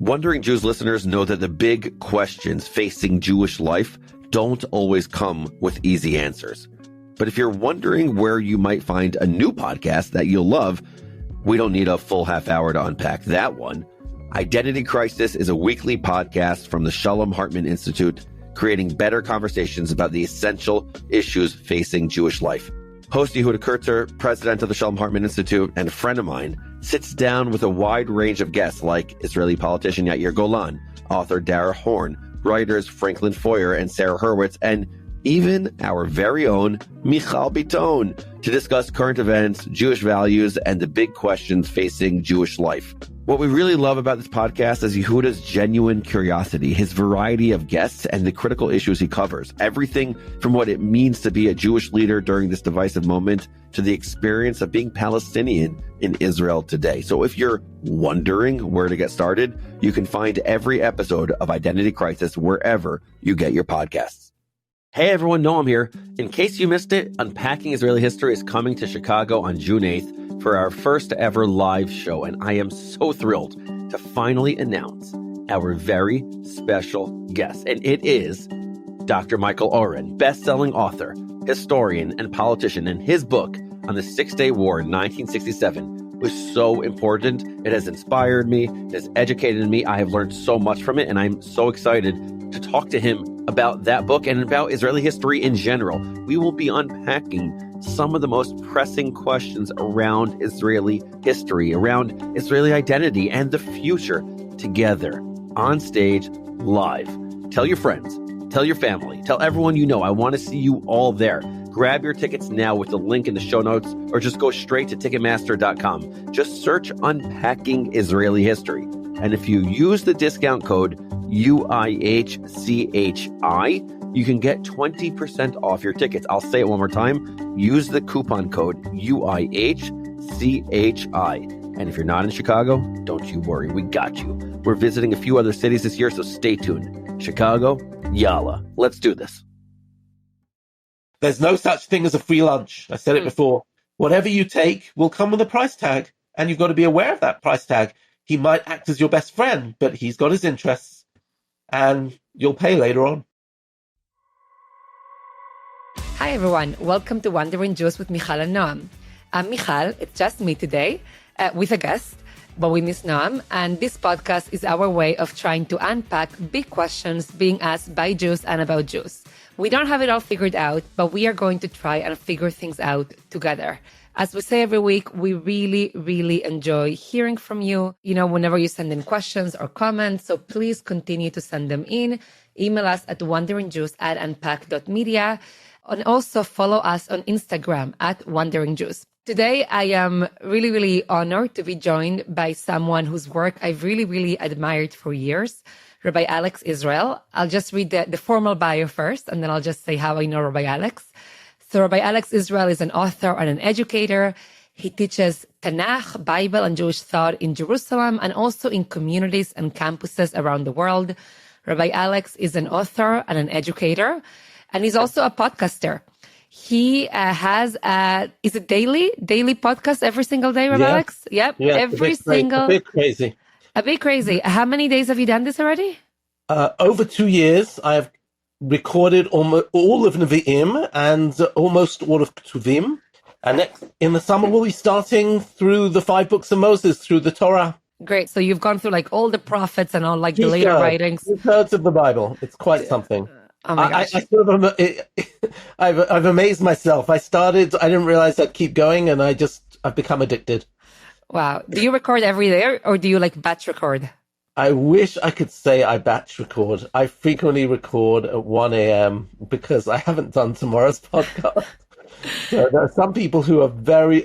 Wandering Jews listeners know that the big questions facing Jewish life don't always come with easy answers. But if you're wondering where you might find a new podcast that you'll love, we don't need a full half hour to unpack that one. Identity Crisis is a weekly podcast from the Shalom Hartman Institute, creating better conversations about the essential issues facing Jewish life. Host Yehuda Kurtzer, president of the Shalom Hartman Institute and a friend of mine, sits down with a wide range of guests like Israeli politician Yair Golan, author Dara Horn, writers Franklin Foer and Sarah Hurwitz, and even our very own Michal Biton to discuss current events, Jewish values, and the big questions facing Jewish life. What we really love about this podcast is Yehuda's genuine curiosity, his variety of guests, and the critical issues he covers. Everything from what it means to be a Jewish leader during this divisive moment to the experience of being Palestinian in Israel today. So if you're wondering where to get started, you can find every episode of Identity Crisis wherever you get your podcasts. Hey everyone, Noam here. In case you missed it, Unpacking Israeli History is coming to Chicago on June 8th for our first ever live show, and I am so thrilled to finally announce our very special guest, and it is Dr. Michael Oren, best-selling author, historian, and politician, and his book on the Six-Day War in 1967 was so important. It has inspired me, it has educated me. I have learned so much from it, and I'm so excited to talk to him about that book and about Israeli history in general. We will be unpacking some of the most pressing questions around Israeli history, around Israeli identity and the future together, on stage, live. Tell your friends, tell your family, tell everyone you know. I want to see you all there. Grab your tickets now with the link in the show notes, or just go straight to Ticketmaster.com. Just search Unpacking Israeli History. And if you use the discount code UIHCHI, you can get 20% off your tickets. I'll say it one more time. Use the coupon code UIHCHI. And if you're not in Chicago, don't you worry. We got you. We're visiting a few other cities this year, so stay tuned. Chicago, yalla. Let's do this. There's no such thing as a free lunch. I said it before. Whatever you take will come with a price tag, and you've got to be aware of that price tag. He might act as your best friend, but he's got his interests, and you'll pay later on. Hi everyone, welcome to Wandering Jews with Mijal and Noam. I'm Mijal, it's just me today, with a guest, but we miss Noam, and this podcast is our way of trying to unpack big questions being asked by Jews and about Jews. We don't have it all figured out, but we are going to try and figure things out together. As we say every week, we really, really enjoy hearing from you, whenever you send in questions or comments, so please continue to send them in. Email us at wanderingjews@unpacked.media. And also follow us on Instagram at Wandering Jews. Today, I am really, really honored to be joined by someone whose work I've really, really admired for years, Rabbi Alex Israel. I'll just read the formal bio first, and then I'll just say how I know Rabbi Alex. So Rabbi Alex Israel is an author and an educator. He teaches Tanakh, Bible, and Jewish thought in Jerusalem, and also in communities and campuses around the world. Rabbi Alex is an author and an educator. And he's also a podcaster. He has is it daily podcast every single day, Rabbi Alex? Yep. Yeah, every single. A bit crazy. A bit crazy. How many days have you done this already? Over 2 years, I have recorded almost all of Nevi'im and almost all of Ketuvim. And next, in the summer, we'll be starting through the 5 books of Moses, through the Torah. Great. So you've gone through like all the prophets and all like the later writings. 2/3 of the Bible. It's quite something. Oh my gosh. I've amazed myself. I didn't realize I'd keep going, and I've become addicted. Wow. Do you record every day, or do you like batch record? I wish I could say I batch record. I frequently record at 1 a.m. because I haven't done tomorrow's podcast. So there are some people who are very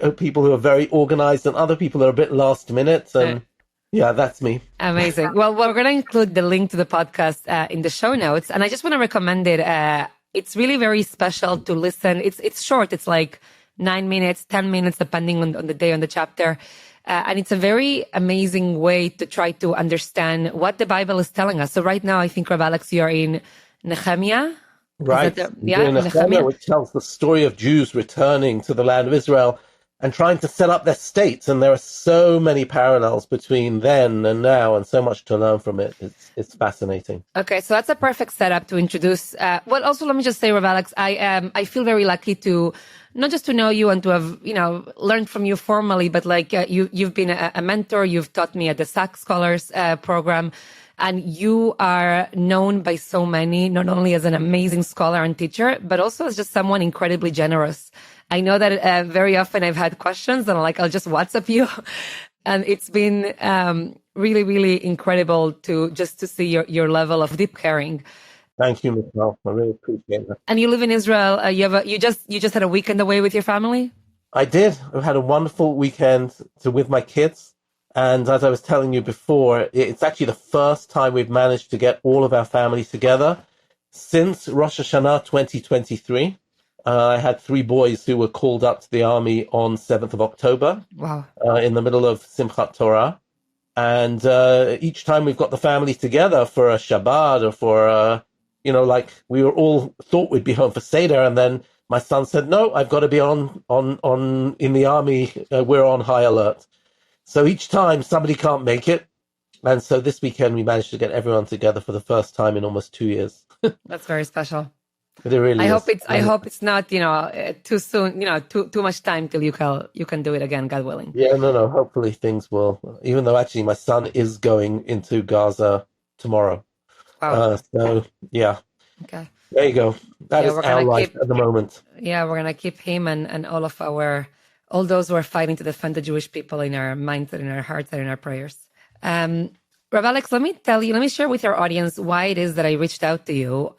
organized, and other people are a bit last minute. And yeah, that's me. Amazing. Well, we're going to include the link to the podcast in the show notes. And I just want to recommend it. It's really very special to listen. It's short. It's like 9 minutes, 10 minutes, depending on the day, on the chapter. And it's a very amazing way to try to understand what the Bible is telling us. So right now, I think, Rabbi Alex, you're in Nehemiah. Right. Nehemiah, which tells the story of Jews returning to the land of Israel. and trying to set up their states. And there are so many parallels between then and now, and so much to learn from it. It's fascinating. Okay, so that's a perfect setup to introduce. Well, also, let me just say, Rav Alex, I feel very lucky to not just to know you and to have, learned from you formally, but like you've been a mentor. You've taught me at the SAC Scholars program. And you are known by so many, not only as an amazing scholar and teacher, but also as just someone incredibly generous. I know that very often I've had questions and I'll just WhatsApp you. And it's been really, really incredible to see your level of deep caring. Thank you, Michelle. I really appreciate that. And you live in Israel. You just had a weekend away with your family? I did. I had a wonderful weekend with my kids. And as I was telling you before, it's actually the first time we've managed to get all of our family together since Rosh Hashanah 2023. I had 3 boys who were called up to the army on 7th of October. Wow. In the middle of Simchat Torah. And each time we've got the family together for a Shabbat or for, we were all thought we'd be home for Seder. And then my son said, no, I've got to be on in the army. We're on high alert. So each time somebody can't make it. And so this weekend we managed to get everyone together for the first time in almost 2 years. That's very special. But it really is. I hope it's not, too soon, too much time till you can do it again, God willing. Yeah, no. Hopefully things will, even though actually my son is going into Gaza tomorrow. Wow. So yeah. Okay. There you go. That is our life at the moment. Yeah, we're going to keep him and all of all those who are fighting to defend the Jewish people in our minds and in our hearts and in our prayers. Rav Alex, let me share with our audience why it is that I reached out to you.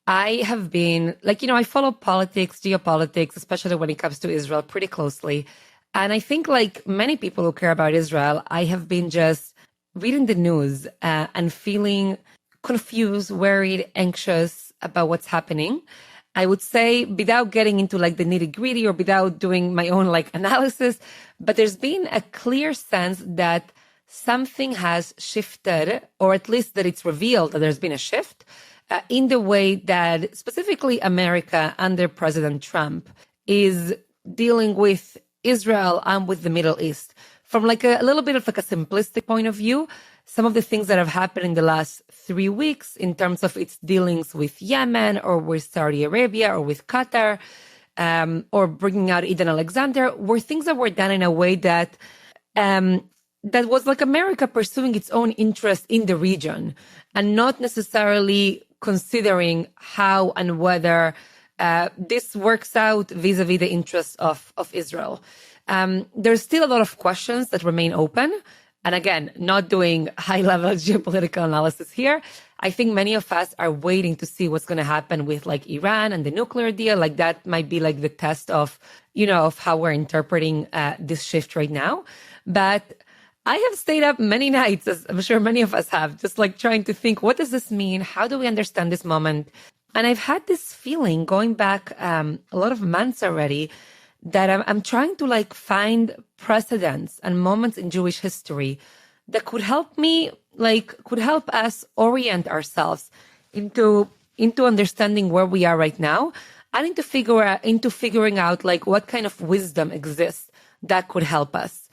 I have been, I follow politics, geopolitics, especially when it comes to Israel, pretty closely. And I think like many people who care about Israel, I have been just reading the news and feeling confused, worried, anxious about what's happening. I would say without getting into the nitty gritty or without doing my own analysis, but there's been a clear sense that something has shifted, or at least that it's revealed that there's been a shift in the way that specifically America under President Trump is dealing with Israel and with the Middle East. From a little bit of a simplistic point of view, some of the things that have happened in the last 3 weeks in terms of its dealings with Yemen or with Saudi Arabia or with Qatar, or bringing out Eden Alexander were things that were done in a way that was America pursuing its own interest in the region and not necessarily considering how and whether this works out vis-a-vis the interests of Israel. There's still a lot of questions that remain open. And again, not doing high-level geopolitical analysis here. I think many of us are waiting to see what's going to happen with Iran and the nuclear deal. That might be the test of, of how we're interpreting this shift right now. But I have stayed up many nights, as I'm sure many of us have, just trying to think, what does this mean? How do we understand this moment? And I've had this feeling going back a lot of months already that I'm trying to find precedents and moments in Jewish history that could help me, could help us orient ourselves into understanding where we are right now and into figuring out what kind of wisdom exists that could help us.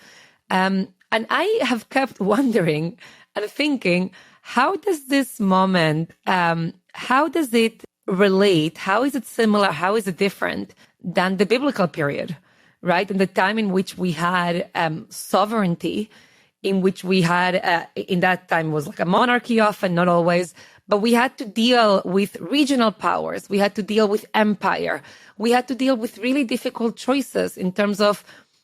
And I have kept wondering and thinking, how does this moment, how does it relate? How is it similar? How is it different than the biblical period, right? And the time in which we had sovereignty, in which we had, in that time was a monarchy often, not always, but we had to deal with regional powers. We had to deal with empire. We had to deal with really difficult choices in terms of,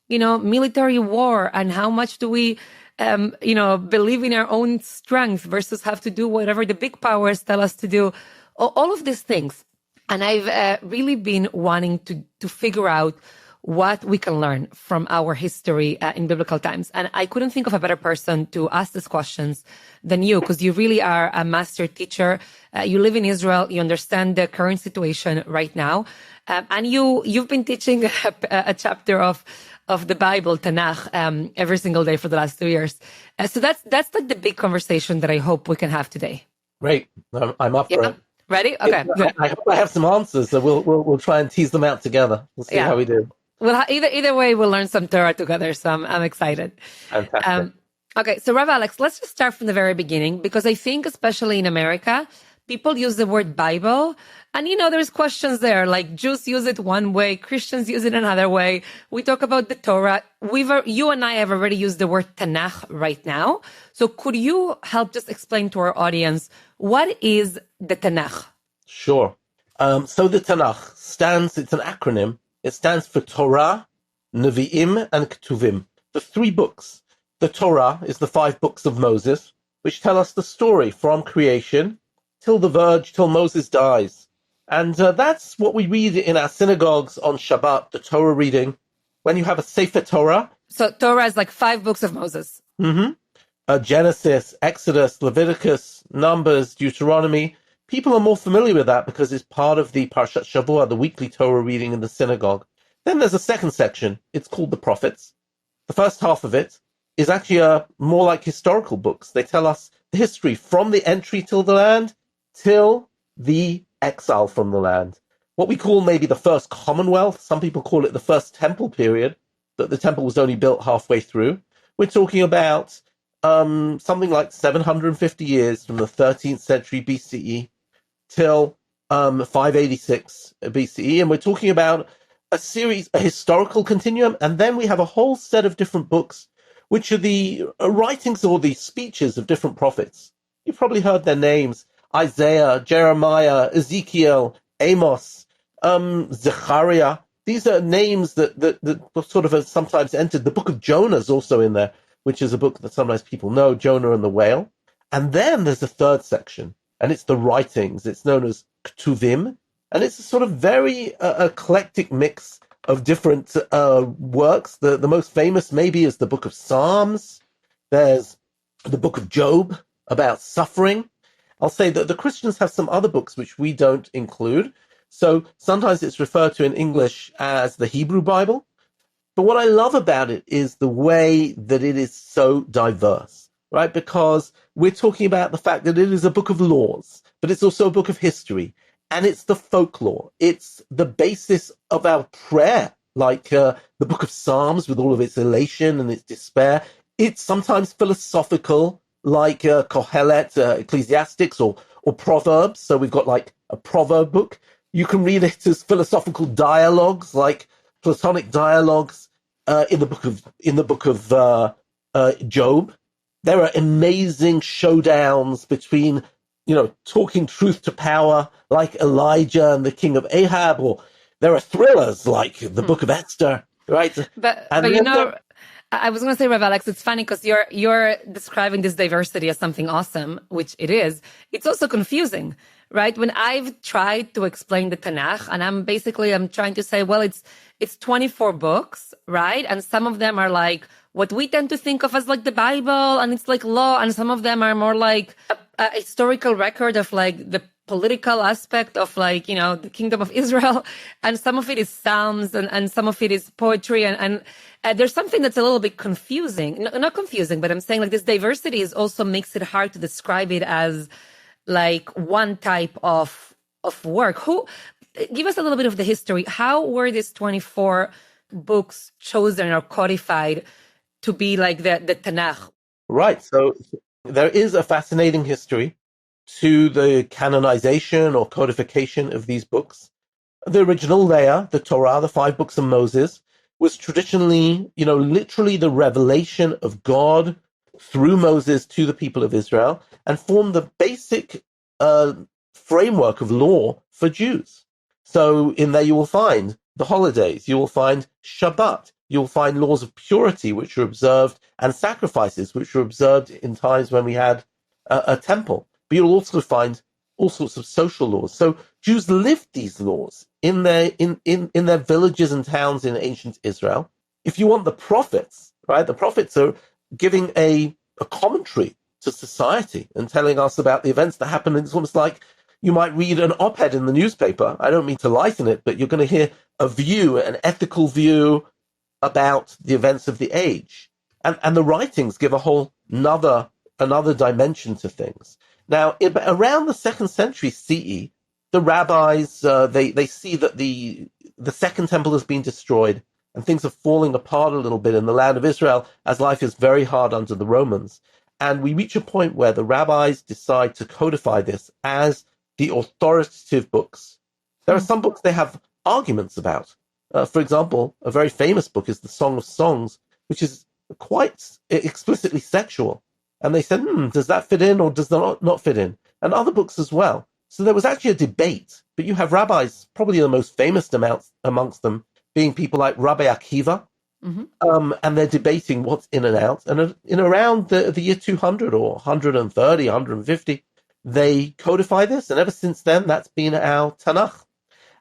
military war and how much do we, believe in our own strength versus have to do whatever the big powers tell us to do. All of these things. And I've really been wanting to figure out what we can learn from our history in biblical times. And I couldn't think of a better person to ask these questions than you, because you really are a master teacher. You live in Israel. You understand the current situation right now. And you've been teaching a chapter of the Bible, Tanakh, every single day for the last 2 years. So that's the big conversation that I hope we can have today. Great. I'm up for it. Ready? Okay. Good. I hope I have some answers, so we'll try and tease them out together. We'll see how we do. Well, either way, we'll learn some Torah together, so I'm excited. Fantastic. Okay, so Rav Alex, let's just start from the very beginning, because I think especially in America, people use the word Bible, and there's questions there, like Jews use it one way, Christians use it another way. We talk about the Torah. You and I have already used the word Tanakh right now. So could you help just explain to our audience, what is the Tanakh? Sure. So the Tanakh it's an acronym. It stands for Torah, Nevi'im, and Ketuvim, the 3 books. The Torah is the 5 books of Moses, which tell us the story from creation till the verge, till Moses dies. And that's what we read in our synagogues on Shabbat, the Torah reading. When you have a Sefer Torah. So Torah is like 5 books of Moses. Mm-hmm. Genesis, Exodus, Leviticus, Numbers, Deuteronomy. People are more familiar with that because it's part of the Parshat Shavua, the weekly Torah reading in the synagogue. Then there's a second section. It's called the prophets. The first half of it is actually more like historical books. They tell us the history from the entry till the land till the exile from the land. What we call maybe the first Commonwealth. Some people call it the first temple period, that the temple was only built halfway through. We're talking about something like 750 years from the 13th century BCE till 586 BCE. And we're talking about a historical continuum. And then we have a whole set of different books, which are the writings or the speeches of different prophets. You've probably heard their names: Isaiah, Jeremiah, Ezekiel, Amos, Zechariah. These are names that sort of have sometimes entered. The book of Jonah is also in there, which is a book that sometimes people know, Jonah and the whale. And then there's a third section, and it's the writings. It's known as Ketuvim, and it's a sort of very eclectic mix of different works. The most famous maybe is the book of Psalms. There's the book of Job about suffering. I'll say that the Christians have some other books which we don't include. So sometimes it's referred to in English as the Hebrew Bible. But what I love about it is the way that it is so diverse, right? Because we're talking about the fact that it is a book of laws, but it's also a book of history. And it's the folklore. It's the basis of our prayer, like the book of Psalms with all of its elation and its despair. It's sometimes philosophical, like Kohelet, Ecclesiastics, or Proverbs. So we've got like a proverb book. You can read it as philosophical dialogues, like Platonic dialogues in the book of Job. There are amazing showdowns between, talking truth to power, like Elijah and the king of Ahab, or there are thrillers like the book of Esther, right? But I was going to say, Rabbi Alex, it's funny because you're describing this diversity as something awesome, which it is. It's also confusing, right? When I've tried to explain the Tanakh, and I'm trying to say, well, it's 24 books, right? And some of them are like what we tend to think of as like the Bible, and it's like law, and some of them are more like a historical record of like the political aspect of like, the kingdom of Israel, and some of it is Psalms, and some of it is poetry, and there's something that's a little bit confusing. Not confusing, but I'm saying like this diversity also makes it hard to describe it as like one type of work. Give us a little bit of the history. How were these 24 books chosen or codified to be like the Tanakh? Right. So there is a fascinating history to the canonization or codification of these books. The original layer, the Torah, the 5 books of Moses, was traditionally, literally the revelation of God through Moses to the people of Israel, and formed the basic framework of law for Jews. So in there you will find the holidays, you will find Shabbat, you will find laws of purity which were observed, and sacrifices which were observed in times when we had a temple. But you'll also find all sorts of social laws. So Jews lived these laws in their villages and towns in ancient Israel. If you want the prophets, right? The prophets are giving a commentary to society and telling us about the events that happen. And it's almost like you might read an op-ed in the newspaper. I don't mean to lighten it, but you're going to hear a view, an ethical view about the events of the age. And the writings give a whole another dimension to things. Now, around the 2nd century CE, the rabbis, they see that the Second Temple has been destroyed, and things are falling apart a little bit in the land of Israel as life is very hard under the Romans. And we reach a point where the rabbis decide to codify this as the authoritative books. There are some books they have arguments about. For example, a very famous book is the Song of Songs, which is quite explicitly sexual. And they said, does that fit in or does that not fit in? And other books as well. So there was actually a debate, but you have rabbis, probably the most famous amongst them being people like Rabbi Akiva, and they're debating what's in and out. And in around the year 200 or 130, 150, they codify this. And ever since then, that's been our Tanakh.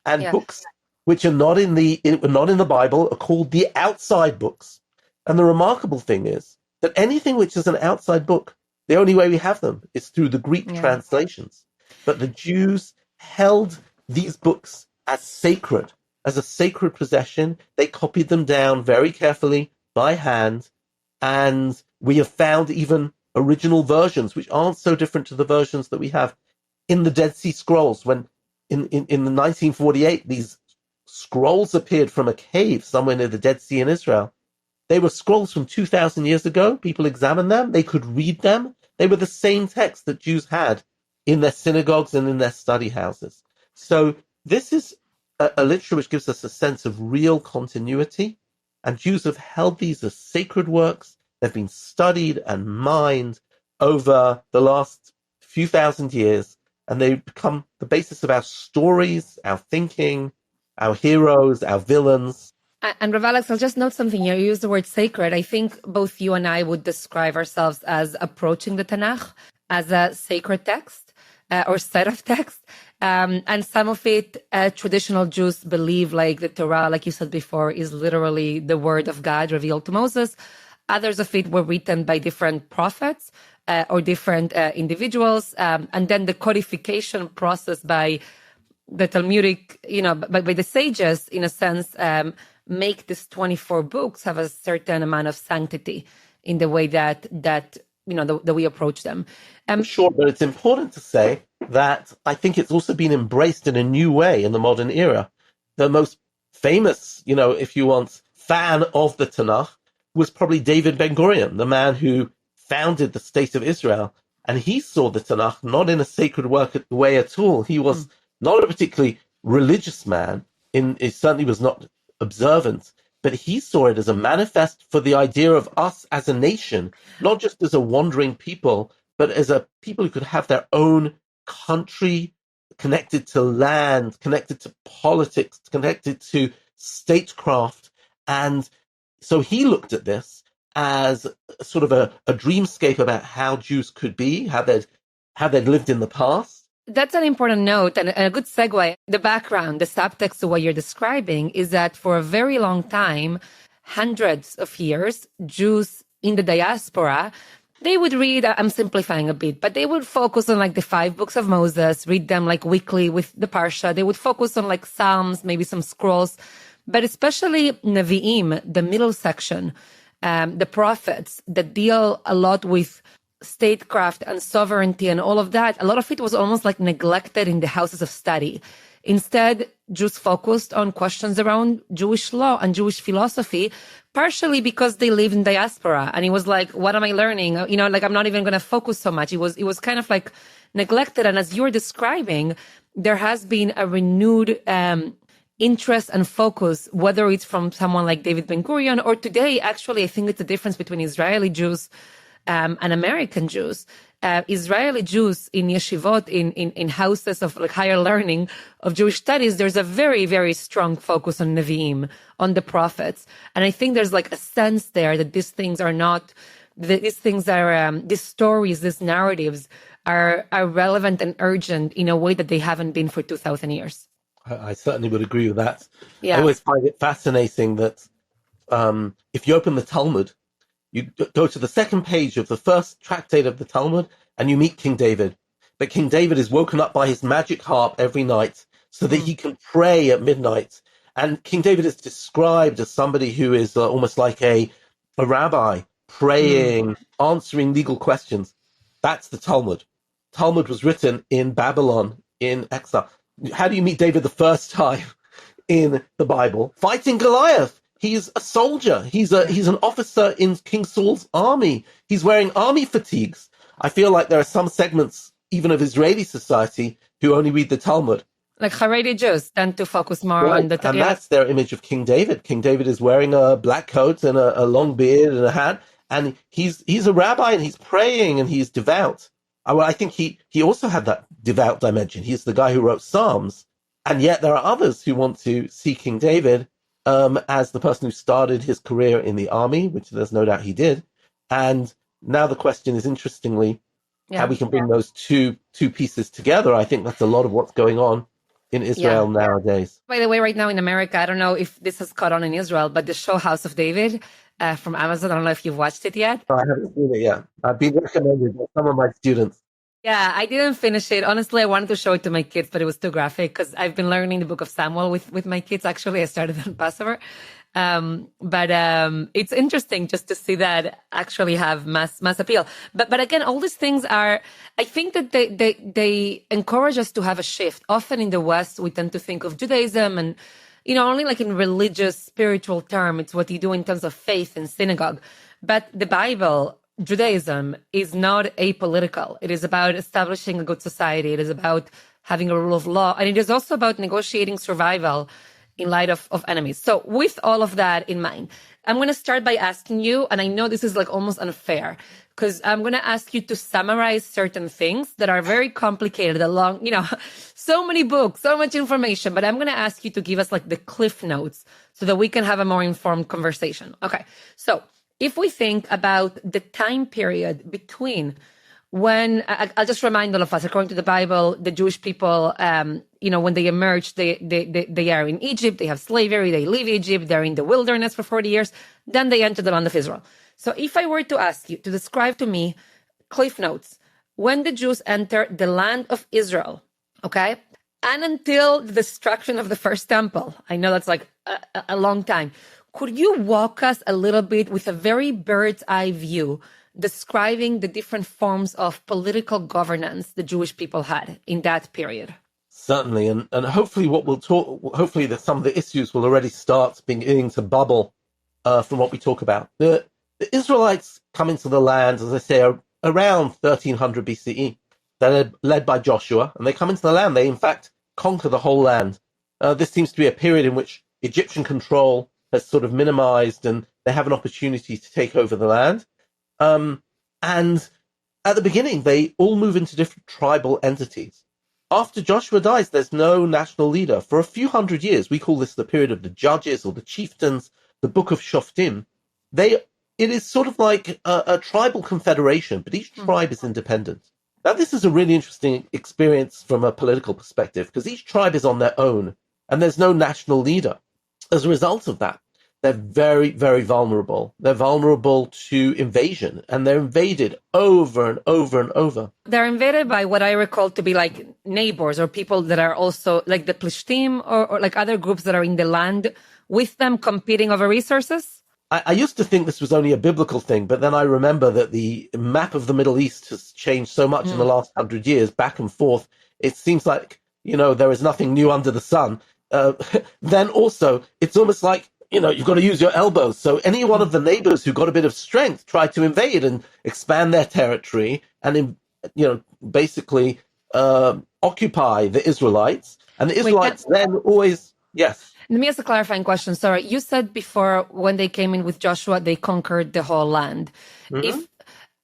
And books which are not in the Bible are called the outside books. And the remarkable thing is that anything which is an outside book, the only way we have them is through the Greek translations. But the Jews held these books as sacred, as a sacred possession. They copied them down very carefully by hand. And we have found even original versions, which aren't so different to the versions that we have in the Dead Sea Scrolls. When in the 1948, these scrolls appeared from a cave somewhere near the Dead Sea in Israel. They were scrolls from 2,000 years ago. People examined them. They could read them. They were the same text that Jews had in their synagogues and in their study houses. So this is a literature which gives us a sense of real continuity. And Jews have held these as sacred works. They've been studied and mined over the last few thousand years. And they become the basis of our stories, our thinking, our heroes, our villains. And Rav Alex, I'll just note something here. You use the word sacred. I think both you and I would describe ourselves as approaching the Tanakh as a sacred text or set of text. And some of it, traditional Jews believe, like the Torah, like you said before, is literally the word of God revealed to Moses. Others of it were written by different prophets or different individuals. And then the codification process by the Talmudic, by the sages, in a sense, make these 24 books have a certain amount of sanctity in the way that we approach them. Sure, but it's important to say that I think it's also been embraced in a new way in the modern era. The most famous, if you want, fan of the Tanakh was probably David Ben-Gurion, the man who founded the state of Israel. And he saw the Tanakh not in a sacred way at all. He was not a particularly religious man. It certainly was not observant, but he saw it as a manifest for the idea of us as a nation, not just as a wandering people, but as a people who could have their own country, connected to land, connected to politics, connected to statecraft. And so he looked at this as sort of a dreamscape about how Jews could be, how they'd lived in the past. That's an important note and a good segue. The background, the subtext to what you're describing is that for a very long time, hundreds of years, Jews in the diaspora, they would read, I'm simplifying a bit, but they would focus on like the 5 books of Moses, read them like weekly with the Parsha. They would focus on like Psalms, maybe some scrolls, but especially Nevi'im, the middle section, the prophets that deal a lot with statecraft and sovereignty and all of that. A lot of it was almost like neglected in the houses of study. Instead, Jews focused on questions around Jewish law and Jewish philosophy, partially because they lived in diaspora. And it was like, what am I learning? I'm not even going to focus so much. It was kind of like neglected. And as you're describing, there has been a renewed interest and focus, whether it's from someone like David Ben-Gurion or today, actually, I think it's the difference between Israeli Jews and American Jews. Israeli Jews in yeshivot, in houses of like higher learning of Jewish studies, there's a very, very strong focus on Nevi'im, on the prophets. And I think there's like a sense there that these stories, these narratives are relevant and urgent in a way that they haven't been for 2,000 years. I certainly would agree with that. Yeah. I always find it fascinating that if you open the Talmud, you go to the second page of the first tractate of the Talmud and you meet King David. But King David is woken up by his magic harp every night so that he can pray at midnight. And King David is described as somebody who is almost like a rabbi, praying, answering legal questions. That's the Talmud. Talmud was written in Babylon in exile. How do you meet David the first time in the Bible? Fighting Goliath. He's a soldier. He's an officer in King Saul's army. He's wearing army fatigues. I feel like there are some segments, even of Israeli society, who only read the Talmud. Like Haredi Jews tend to focus more on the... And that's their image of King David. King David is wearing a black coat and a long beard and a hat, and he's a rabbi and he's praying and he's devout. I think he also had that devout dimension. He's the guy who wrote Psalms, and yet there are others who want to see King David as the person who started his career in the army, which there's no doubt he did. And now the question is, interestingly, how we can bring those two pieces together. I think that's a lot of what's going on in Israel nowadays. By the way, right now in America, I don't know if this has caught on in Israel, but the show House of David from Amazon, I don't know if you've watched it yet. No, I haven't seen it yet. I've been recommended by some of my students. Yeah, I didn't finish it. Honestly, I wanted to show it to my kids, but it was too graphic because I've been learning the book of Samuel with my kids. Actually, I started on Passover. But it's interesting just to see that actually have mass appeal. But again, all these things are, I think that they encourage us to have a shift. Often in the West, we tend to think of Judaism and, only like in religious, spiritual term. It's what you do in terms of faith and synagogue. But the Bible, Judaism, is not apolitical. It is about establishing a good society. It is about having a rule of law. And it is also about negotiating survival in light of enemies. So with all of that in mind, I'm going to start by asking you, and I know this is like almost unfair, because I'm going to ask you to summarize certain things that are very complicated along, so many books, so much information, but I'm going to ask you to give us like the cliff notes so that we can have a more informed conversation. Okay. So if we think about the time period between when, I'll just remind all of us, according to the Bible, the Jewish people, when they emerge, they are in Egypt, they have slavery, they leave Egypt, they're in the wilderness for 40 years, then they enter the land of Israel. So if I were to ask you to describe to me, cliff notes, when the Jews enter the land of Israel, okay, and until the destruction of the first temple, I know that's like a long time, could you walk us a little bit with a very bird's eye view describing the different forms of political governance the Jewish people had in that period? Certainly, and hopefully hopefully that some of the issues will already start beginning to bubble from what we talk about. The Israelites come into the land, as I say, around 1300 BCE. They're led by Joshua, and they come into the land. They, in fact, conquer the whole land. This seems to be a period in which Egyptian control has sort of minimized, and they have an opportunity to take over the land. And at the beginning, they all move into different tribal entities. After Joshua dies, there's no national leader. For a few hundred years, we call this the period of the judges or the chieftains, the book of Shoftim. It is sort of like a tribal confederation, but each tribe is independent. Now, this is a really interesting experience from a political perspective, because each tribe is on their own, and there's no national leader. As a result of that, they're very, very vulnerable. They're vulnerable to invasion, and they're invaded over and over and over. They're invaded by what I recall to be like neighbors or people that are also like the Plishtim or like other groups that are in the land with them competing over resources. I used to think this was only a biblical thing, but then I remember that the map of the Middle East has changed so much in the last 100 years, back and forth. It seems like, there is nothing new under the sun. Then also, it's almost like, you've got to use your elbows. So any one of the neighbors who got a bit of strength tried to invade and expand their territory and, basically occupy the Israelites. And the Israelites then always, yes. Let me ask a clarifying question. Sorry, you said before when they came in with Joshua, they conquered the whole land. If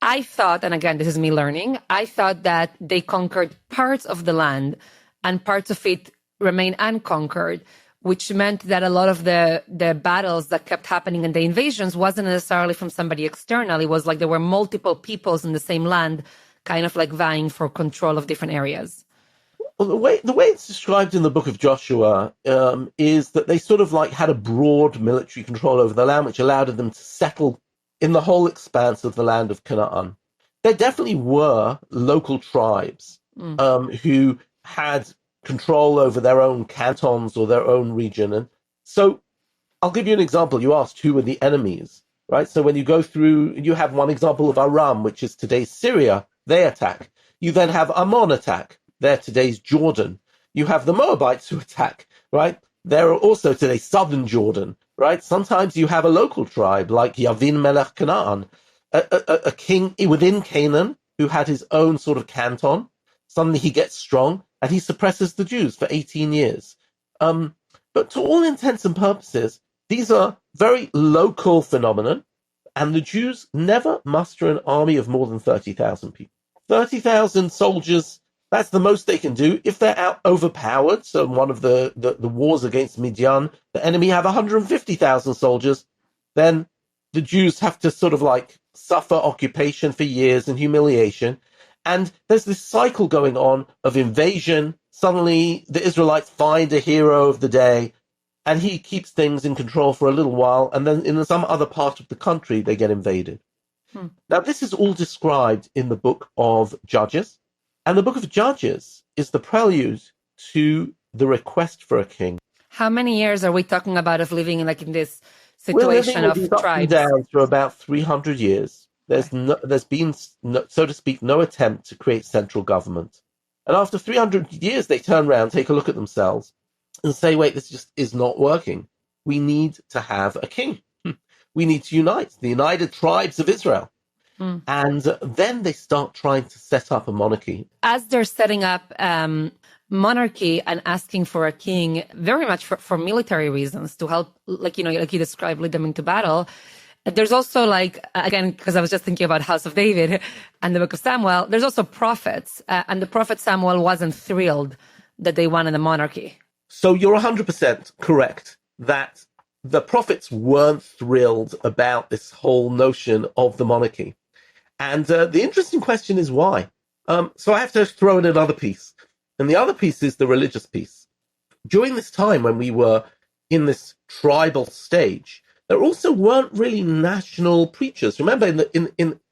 I thought, and again, this is me learning, I thought that they conquered parts of the land and parts of it remain unconquered, which meant that a lot of the battles that kept happening and the invasions wasn't necessarily from somebody external. It was like there were multiple peoples in the same land, kind of like vying for control of different areas. Well, the way it's described in the book of Joshua is that they sort of like had a broad military control over the land, which allowed them to settle in the whole expanse of the land of Canaan. There definitely were local tribes who had control over their own cantons or their own region. And so I'll give you an example. You asked who were the enemies, right? So when you go through, you have one example of Aram, which is today's Syria. They attack. You then have Ammon attack. They're today's Jordan. You have the Moabites who attack, right? They're also today's southern Jordan, right? Sometimes you have a local tribe like Yavin Melech Canaan, a king within Canaan who had his own sort of canton. Suddenly he gets strong and he suppresses the Jews for 18 years. But to all intents and purposes, these are very local phenomenon, and the Jews never muster an army of more than 30,000 people. 30,000 soldiers, that's the most they can do. If they're out overpowered, so in one of the wars against Midian, the enemy have 150,000 soldiers, then the Jews have to sort of like suffer occupation for years and humiliation. And there's this cycle going on of invasion. Suddenly the Israelites find a hero of the day, and he keeps things in control for a little while, and then in some other part of the country, they get invaded. Now, this is all described in the book of Judges, and the book of Judges is the prelude to the request for a king. How many years are we talking about of living in this situation of tribes? Down for about 300 years. There's been, so to speak, no attempt to create central government. And after 300 years, they turn around, take a look at themselves, and say, wait, this just is not working. We need to have a king. We need to unite, the United Tribes of Israel. And then they start trying to set up a monarchy. As they're setting up monarchy and asking for a king, very much for military reasons, to help, like you described, lead them into battle. There's also, again, because I was just thinking about House of David and the book of Samuel, there's also prophets. And the prophet Samuel wasn't thrilled that they wanted a monarchy. So you're 100% correct that the prophets weren't thrilled about this whole notion of the monarchy. And the interesting question is why. So I have to throw in another piece. And the other piece is the religious piece. During this time when we were in this tribal stage, there also weren't really national preachers. Remember,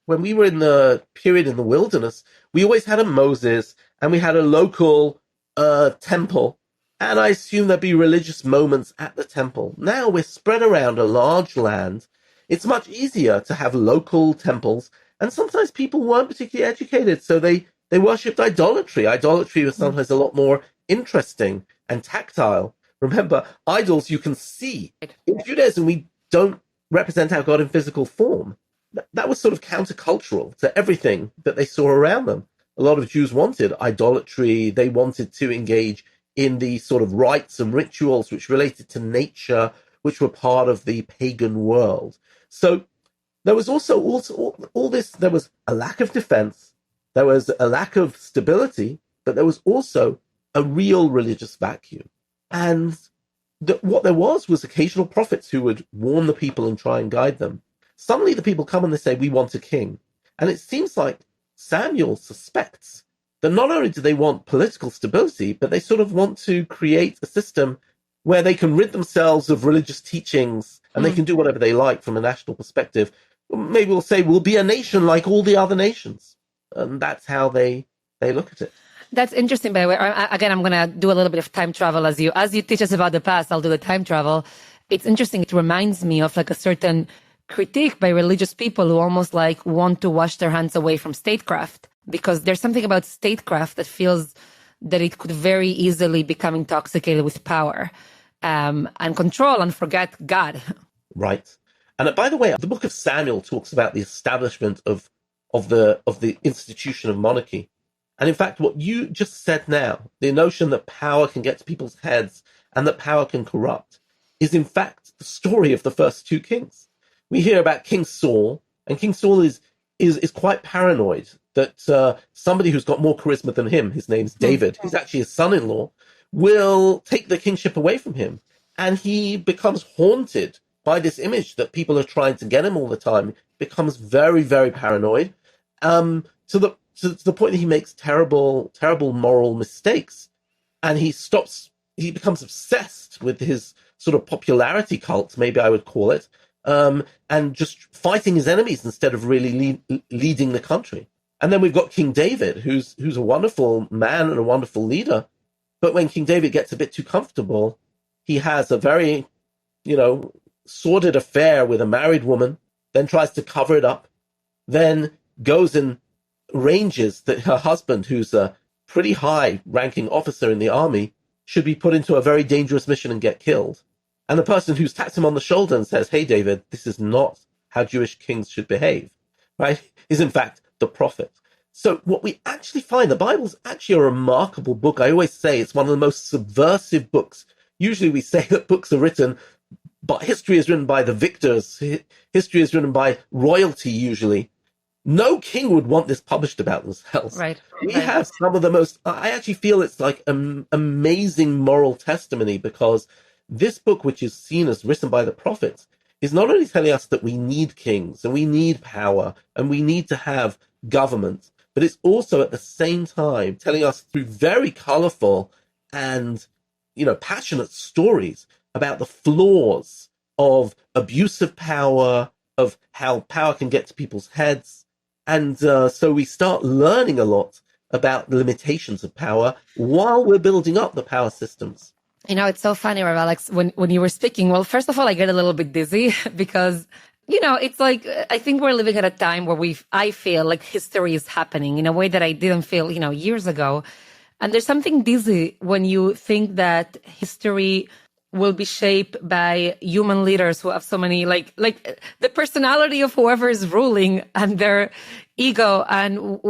when we were in the period in the wilderness, we always had a Moses and we had a local temple. And I assume there'd be religious moments at the temple. Now we're spread around a large land. It's much easier to have local temples. And sometimes people weren't particularly educated, so they worshipped idolatry. Idolatry was sometimes a lot more interesting and tactile. Remember, idols you can see. In Judaism, we don't represent our God in physical form. That was sort of countercultural to everything that they saw around them. A lot of Jews wanted idolatry. They wanted to engage in the sort of rites and rituals which related to nature, which were part of the pagan world. So there was also all this, there was a lack of defense, there was a lack of stability, but there was also a real religious vacuum. And what there was occasional prophets who would warn the people and try and guide them. Suddenly the people come and they say, we want a king. And it seems like Samuel suspects that not only do they want political stability, but they sort of want to create a system where they can rid themselves of religious teachings and they can do whatever they like from a national perspective. Maybe we'll say we'll be a nation like all the other nations. And that's how they look at it. That's interesting, by the way. Again, I'm going to do a little bit of time travel as you teach us about the past. I'll do the time travel. It's interesting. It reminds me of a certain critique by religious people who almost want to wash their hands away from statecraft, because there's something about statecraft that feels that it could very easily become intoxicated with power and control and forget God. Right. And by the way, the book of Samuel talks about the establishment of the institution of monarchy. And in fact, what you just said now, the notion that power can get to people's heads and that power can corrupt, is in fact the story of the first two kings. We hear about King Saul, and King Saul is quite paranoid that somebody who's got more charisma than him, his name's David, who's actually his son-in-law, will take the kingship away from him. And he becomes haunted by this image that people are trying to get him all the time, becomes very, very paranoid, to the point that he makes terrible, terrible moral mistakes. And he becomes obsessed with his sort of popularity cult, maybe I would call it, and just fighting his enemies instead of really leading the country. And then we've got King David, who's a wonderful man and a wonderful leader. But when King David gets a bit too comfortable, he has a very, sordid affair with a married woman, then tries to cover it up, then goes and arranges that her husband, who's a pretty high-ranking officer in the army, should be put into a very dangerous mission and get killed. And the person who taps him on the shoulder and says, hey, David, this is not how Jewish kings should behave, right, is in fact the prophet. So what we actually find, the Bible's actually a remarkable book. I always say it's one of the most subversive books. Usually we say that books are written, but history is written by the victors. History is written by royalty, usually. No king would want this published about themselves. Right. We have some of the most, I actually feel it's like an amazing moral testimony, because this book, which is seen as written by the prophets, is not only telling us that we need kings and we need power and we need to have government, but it's also at the same time telling us through very colorful and, passionate stories about the flaws of abuse of power, of how power can get to people's heads. And so we start learning a lot about the limitations of power while we're building up the power systems. It's so funny, Rav Alex, when you were speaking. Well, first of all, I get a little bit dizzy because, it's like, I think we're living at a time where I feel like history is happening in a way that I didn't feel, years ago. And there's something dizzy when you think that history will be shaped by human leaders who have so many, like the personality of whoever is ruling and their ego and,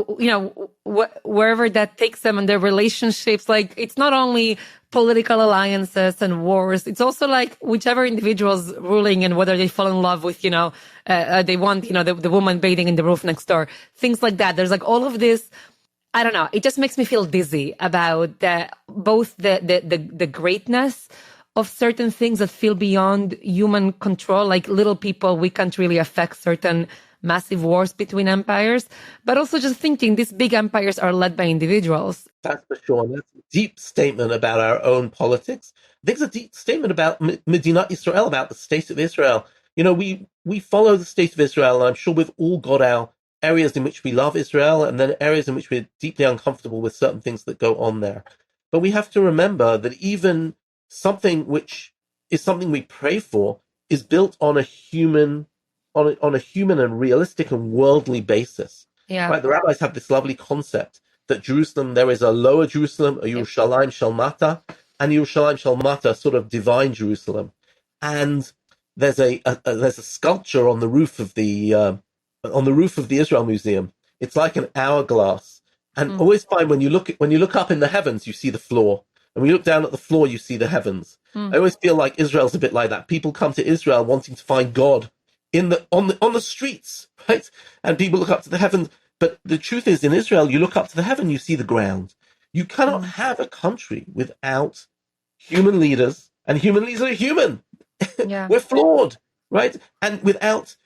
wherever that takes them and their relationships. Like, it's not only political alliances and wars. It's also like whichever individual's ruling and whether they fall in love with, they want, the woman bathing in the roof next door, things like that. There's like all of this. I don't know. It just makes me feel dizzy about both the greatness of certain things that feel beyond human control. Like little people, we can't really affect certain massive wars between empires, but also just thinking these big empires are led by individuals. That's for sure. And that's a deep statement about our own politics. I think it's a deep statement about Medina Israel, about the state of Israel. We follow the state of Israel, and I'm sure we've all got our areas in which we love Israel and then areas in which we're deeply uncomfortable with certain things that go on there. But we have to remember that even something which is something we pray for is built on a human and realistic and worldly basis. Yeah. Right? The rabbis have this lovely concept that Jerusalem, there is a lower Jerusalem, a Yerushalayim Shalmata, and Yerushalayim Shalmata, sort of divine Jerusalem. And there's a sculpture on the roof of the Israel Museum. It's like an hourglass. And always find when you look up in the heavens, you see the floor. And when you look down at the floor, you see the heavens. I always feel like Israel's a bit like that. People come to Israel wanting to find God on the streets, right? And people look up to the heavens. But the truth is, in Israel, you look up to the heaven, you see the ground. You cannot have a country without human leaders, and human leaders are human. Yeah. We're flawed, right? And without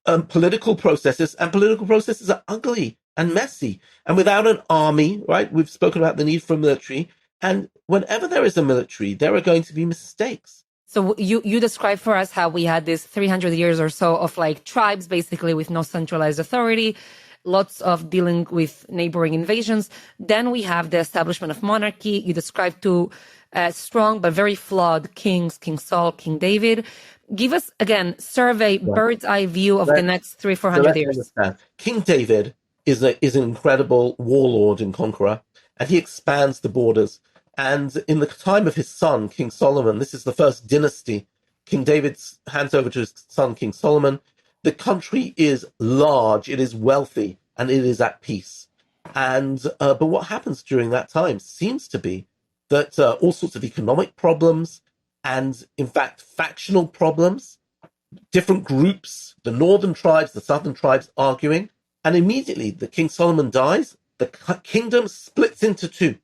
political processes, and political processes are ugly and messy. And without an army, right? We've spoken about the need for a military. And whenever there is a military, there are going to be mistakes. So you described for us how we had this 300 years or so of like tribes, basically with no centralized authority, lots of dealing with neighboring invasions. Then we have the establishment of monarchy. You described two strong but very flawed kings, King Saul, King David. Give us, again, bird's eye view of the next 300-400 years. Understand. King David is an incredible warlord and conqueror, and he expands the borders. And in the time of his son, King Solomon, this is the first dynasty. King David hands over to his son, King Solomon. The country is large, it is wealthy, and it is at peace. And but what happens during that time seems to be that all sorts of economic problems and, in fact, factional problems, different groups, the northern tribes, the southern tribes arguing. And immediately, the King Solomon dies, the kingdom splits into two.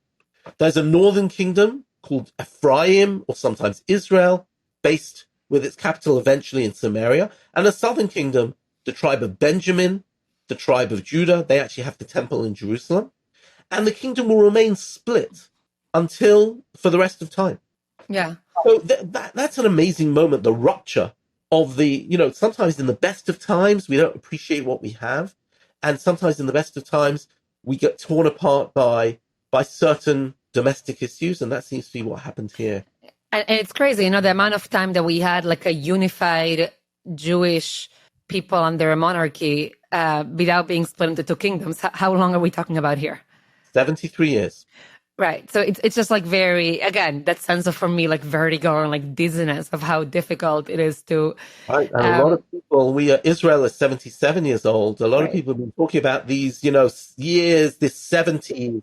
There's a northern kingdom called Ephraim, or sometimes Israel, based with its capital eventually in Samaria, and a southern kingdom, the tribe of Benjamin, the tribe of Judah. They actually have the temple in Jerusalem. And the kingdom will remain split for the rest of time. Yeah. So that's an amazing moment, the rupture of sometimes in the best of times, we don't appreciate what we have. And sometimes in the best of times, we get torn apart by certain domestic issues, and that seems to be what happened here. And it's crazy, the amount of time that we had like a unified Jewish people under a monarchy without being split into two kingdoms. How long are we talking about here? 73 years. Right. So it's just like very, again, that sense of, for me, like vertigo and like dizziness of how difficult it is to, Right. And a lot of people, Israel is 77 years old. A lot of right. people have been talking about these, years, this 70s,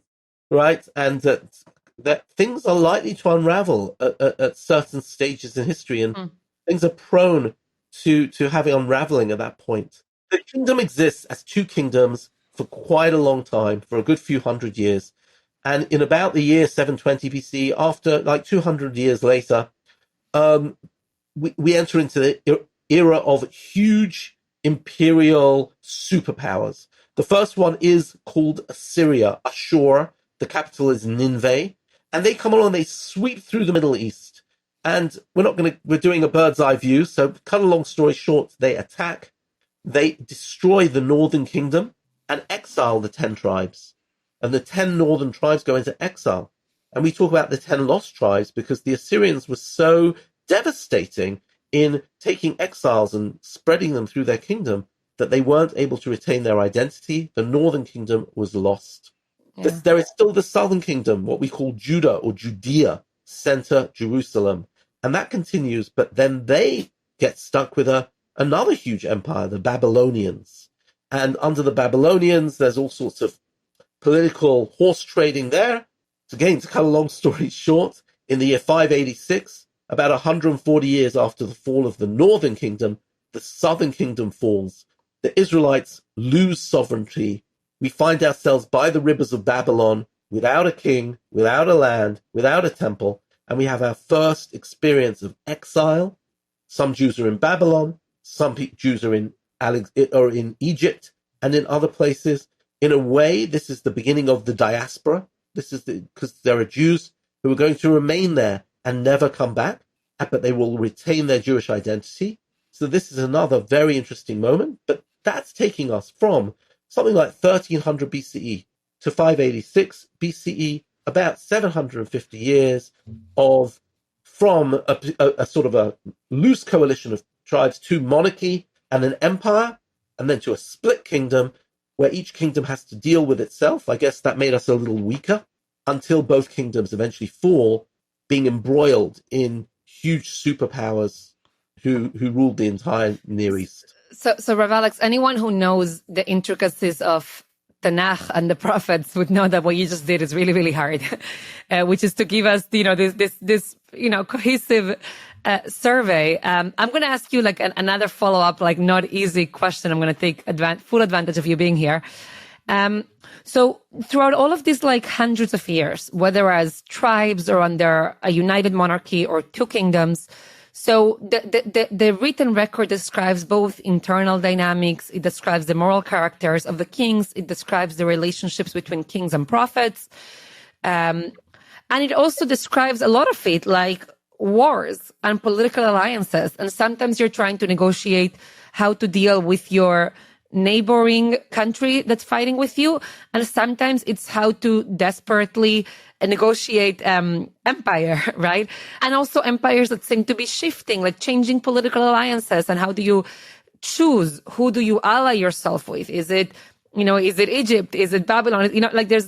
right? And that things are likely to unravel at certain stages in history, and things are prone to having unraveling at that point. The kingdom exists as two kingdoms for quite a long time, for a good few hundred years. And in about the year 720 BC, after like 200 years later, we enter into the era of huge imperial superpowers. The first one is called Assyria, Ashur. The capital is Nineveh. And they come along, they sweep through the Middle East. And we're doing a bird's eye view. So cut a long story short, they attack, they destroy the northern kingdom and exile the 10 tribes. And the 10 northern tribes go into exile. And we talk about the 10 lost tribes because the Assyrians were so devastating in taking exiles and spreading them through their kingdom that they weren't able to retain their identity. The northern kingdom was lost. Yeah. There is still the southern kingdom, what we call Judah or Judea, center Jerusalem. And that continues, but then they get stuck with another huge empire, the Babylonians. And under the Babylonians, there's all sorts of political horse trading there. Again, to cut a long story short, in the year 586, about 140 years after the fall of the northern kingdom, the southern kingdom falls. The Israelites lose sovereignty. We find ourselves by the rivers of Babylon, without a king, without a land, without a temple, and we have our first experience of exile. Some Jews are in Babylon, some Jews are in Egypt, and in other places. In a way, this is the beginning of the diaspora. This is because there are Jews who are going to remain there and never come back, but they will retain their Jewish identity. So this is another very interesting moment, but that's taking us from something like 1300 BCE to 586 BCE, about 750 years from a sort of a loose coalition of tribes to monarchy and an empire, and then to a split kingdom where each kingdom has to deal with itself. I guess that made us a little weaker until both kingdoms eventually fall, being embroiled in huge superpowers who ruled the entire Near East. So Rav Alex, anyone who knows the intricacies of Tanach and the prophets would know that what you just did is really, really hard, which is to give us, this cohesive survey. I'm going to ask you like another follow-up, like not easy question. I'm going to take full advantage of you being here. So throughout all of these like hundreds of years, whether as tribes or under a united monarchy or two kingdoms, so the written record describes both internal dynamics, it describes the moral characters of the kings, it describes the relationships between kings and prophets, and it also describes a lot of it like wars and political alliances. And sometimes you're trying to negotiate how to deal with your neighboring country that's fighting with you, and sometimes it's how to desperately negotiate empire, right? And also empires that seem to be shifting, like changing political alliances. And how do you choose who do you ally yourself with? Is it Egypt? Is it Babylon?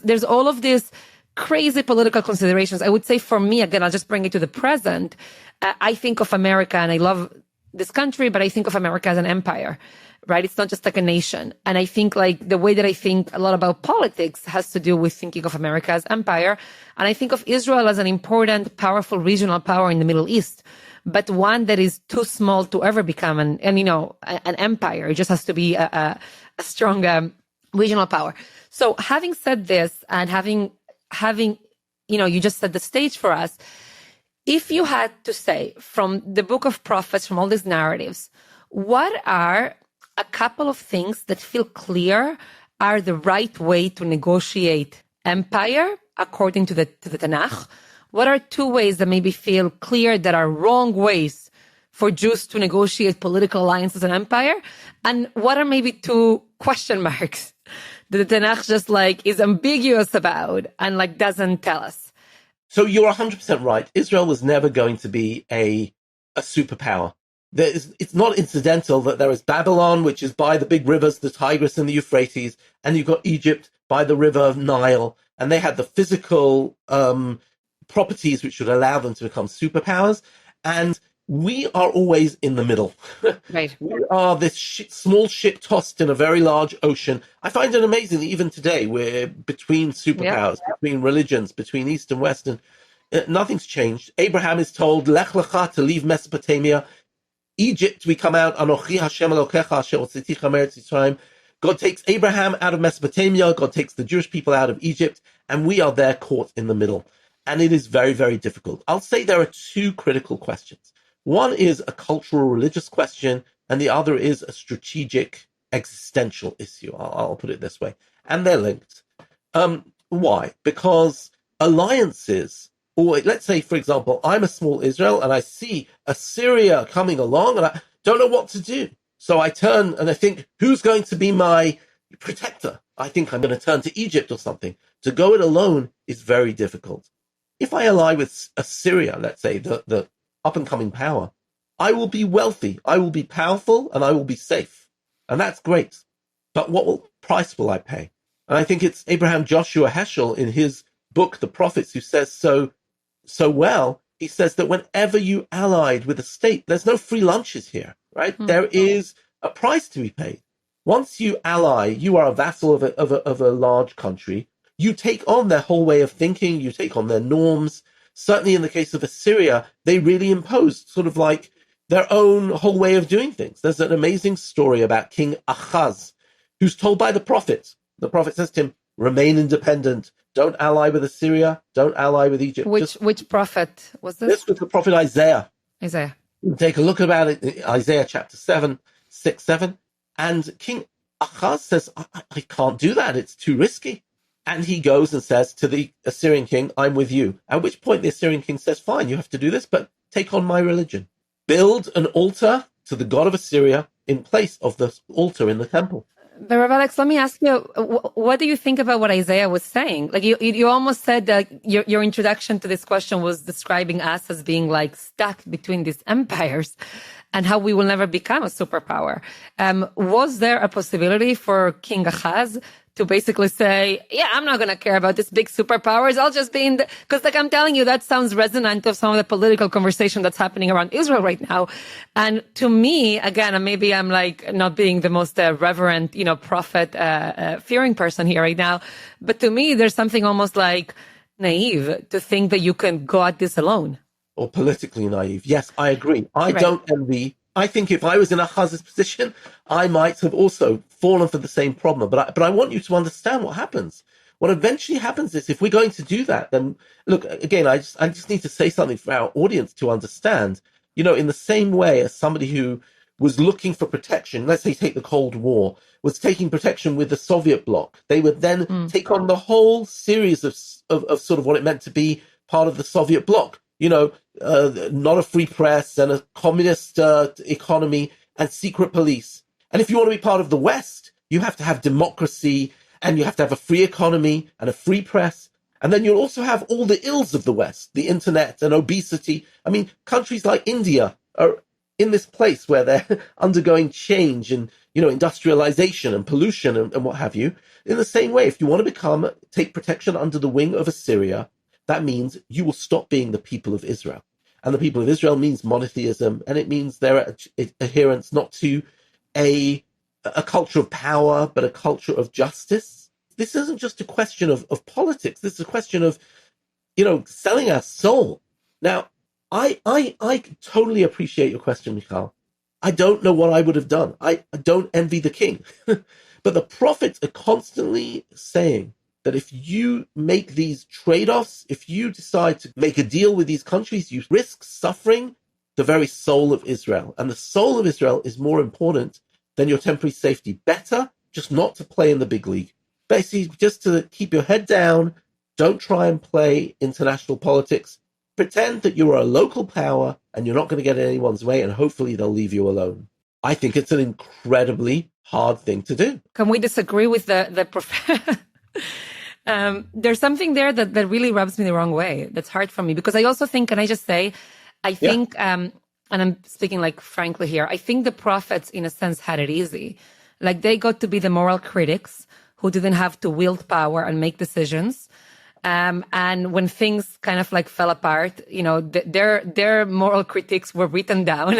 There's all of this crazy political considerations. I would say for me, again, I'll just bring it to the present. I think of America, and I love this country, but I think of America as an empire. Right? It's not just like a nation. And I think like the way that I think a lot about politics has to do with thinking of America as empire. And I think of Israel as an important, powerful regional power in the Middle East, but one that is too small to ever become an empire. It just has to be a strong regional power. So having said this, and having you just set the stage for us, if you had to say from the book of prophets, from all these narratives, what are a couple of things that feel clear are the right way to negotiate empire according to the Tanakh? What are two ways that maybe feel clear that are wrong ways for Jews to negotiate political alliances and empire? And what are maybe two question marks that the Tanakh just like is ambiguous about and like doesn't tell us? So you're 100% right. Israel was never going to be a superpower. It's not incidental that there is Babylon, which is by the big rivers, the Tigris and the Euphrates, and you've got Egypt by the river of Nile, and they had the physical properties which would allow them to become superpowers. And we are always in the middle. Right. We are this small ship tossed in a very large ocean. I find it amazing that even today we're between superpowers, between religions, between East and West, and nothing's changed. Abraham is told, Lech lecha, to leave Mesopotamia. Egypt, we come out, Anochi Hashem Elokecha asher hotziticha me'eretz Yisrael. God takes Abraham out of Mesopotamia, God takes the Jewish people out of Egypt, and we are there caught in the middle. And it is very, very difficult. I'll say there are two critical questions. One is a cultural religious question, and the other is a strategic existential issue. I'll put it this way. And they're linked. Why? Because alliances, or let's say, for example, I'm a small Israel and I see Assyria coming along and I don't know what to do. So I turn and I think, who's going to be my protector? I think I'm going to turn to Egypt or something. To go it alone is very difficult. If I ally with Assyria, let's say, the up-and-coming power, I will be wealthy, I will be powerful, and I will be safe. And that's great. But what price will I pay? And I think it's Abraham Joshua Heschel in his book, The Prophets, who says so well. He says that whenever you allied with a state, there's no free lunches here, right? Mm-hmm. There is a price to be paid. Once you ally, you are a vassal of a large country. You take on their whole way of thinking. You take on their norms. Certainly in the case of Assyria, they really imposed sort of like their own whole way of doing things. There's an amazing story about King Ahaz, who's told by the prophet. The prophet says to him, remain independent. Don't ally with Assyria. Don't ally with Egypt. Which prophet was this? This was the prophet Isaiah. Isaiah. Take a look about it in Isaiah chapter 7. And King Ahaz says, I can't do that. It's too risky. And he goes and says to the Assyrian king, I'm with you. At which point the Assyrian king says, fine, you have to do this, but take on my religion. Build an altar to the god of Assyria in place of the altar in the temple. But Rav Alex, let me ask you, what do you think about what Isaiah was saying? Like you almost said that your introduction to this question was describing us as being like stuck between these empires and how we will never become a superpower. Was there a possibility for King Ahaz to basically say, yeah, I'm not going to care about these big superpowers. I'll just be in the, because like I'm telling you, that sounds resonant of some of the political conversation that's happening around Israel right now. And to me, again, and maybe I'm like not being the most reverent, prophet, fearing person here right now. But to me, there's something almost like naive to think that you can go at this alone. Or politically naive. Yes, I agree. I don't envy. I think if I was in Ahaz's position, I might have also fallen for the same problem. But I want you to understand what happens. What eventually happens is if we're going to do that, then look, again, I just need to say something for our audience to understand, in the same way as somebody who was looking for protection, let's say take the Cold War, was taking protection with the Soviet bloc. They would then take on the whole series of sort of what it meant to be part of the Soviet bloc. Not a free press and a communist economy and secret police. And if you want to be part of the West, you have to have democracy and you have to have a free economy and a free press. And then you'll also have all the ills of the West, the internet and obesity. I mean, countries like India are in this place where they're undergoing change and, industrialization and pollution and what have you. In the same way, if you want to take protection under the wing of Assyria, that means you will stop being the people of Israel. And the people of Israel means monotheism, and it means their adherence not to a culture of power, but a culture of justice. This isn't just a question of politics. This is a question of, selling our soul. Now, I totally appreciate your question, Mijal. I don't know what I would have done. I don't envy the king. But the prophets are constantly saying that if you make these trade-offs, if you decide to make a deal with these countries, you risk suffering the very soul of Israel. And the soul of Israel is more important than your temporary safety. Better just not to play in the big league. Basically, just to keep your head down, don't try and play international politics. Pretend that you are a local power and you're not going to get in anyone's way, and hopefully they'll leave you alone. I think it's an incredibly hard thing to do. Can we disagree with the prophet? There's something there that really rubs me the wrong way. That's hard for me because I also think, can I just say, I think, and I'm speaking like frankly here, I think the prophets in a sense had it easy. Like they got to be the moral critics who didn't have to wield power and make decisions. And when things kind of like fell apart, their moral critiques were written down,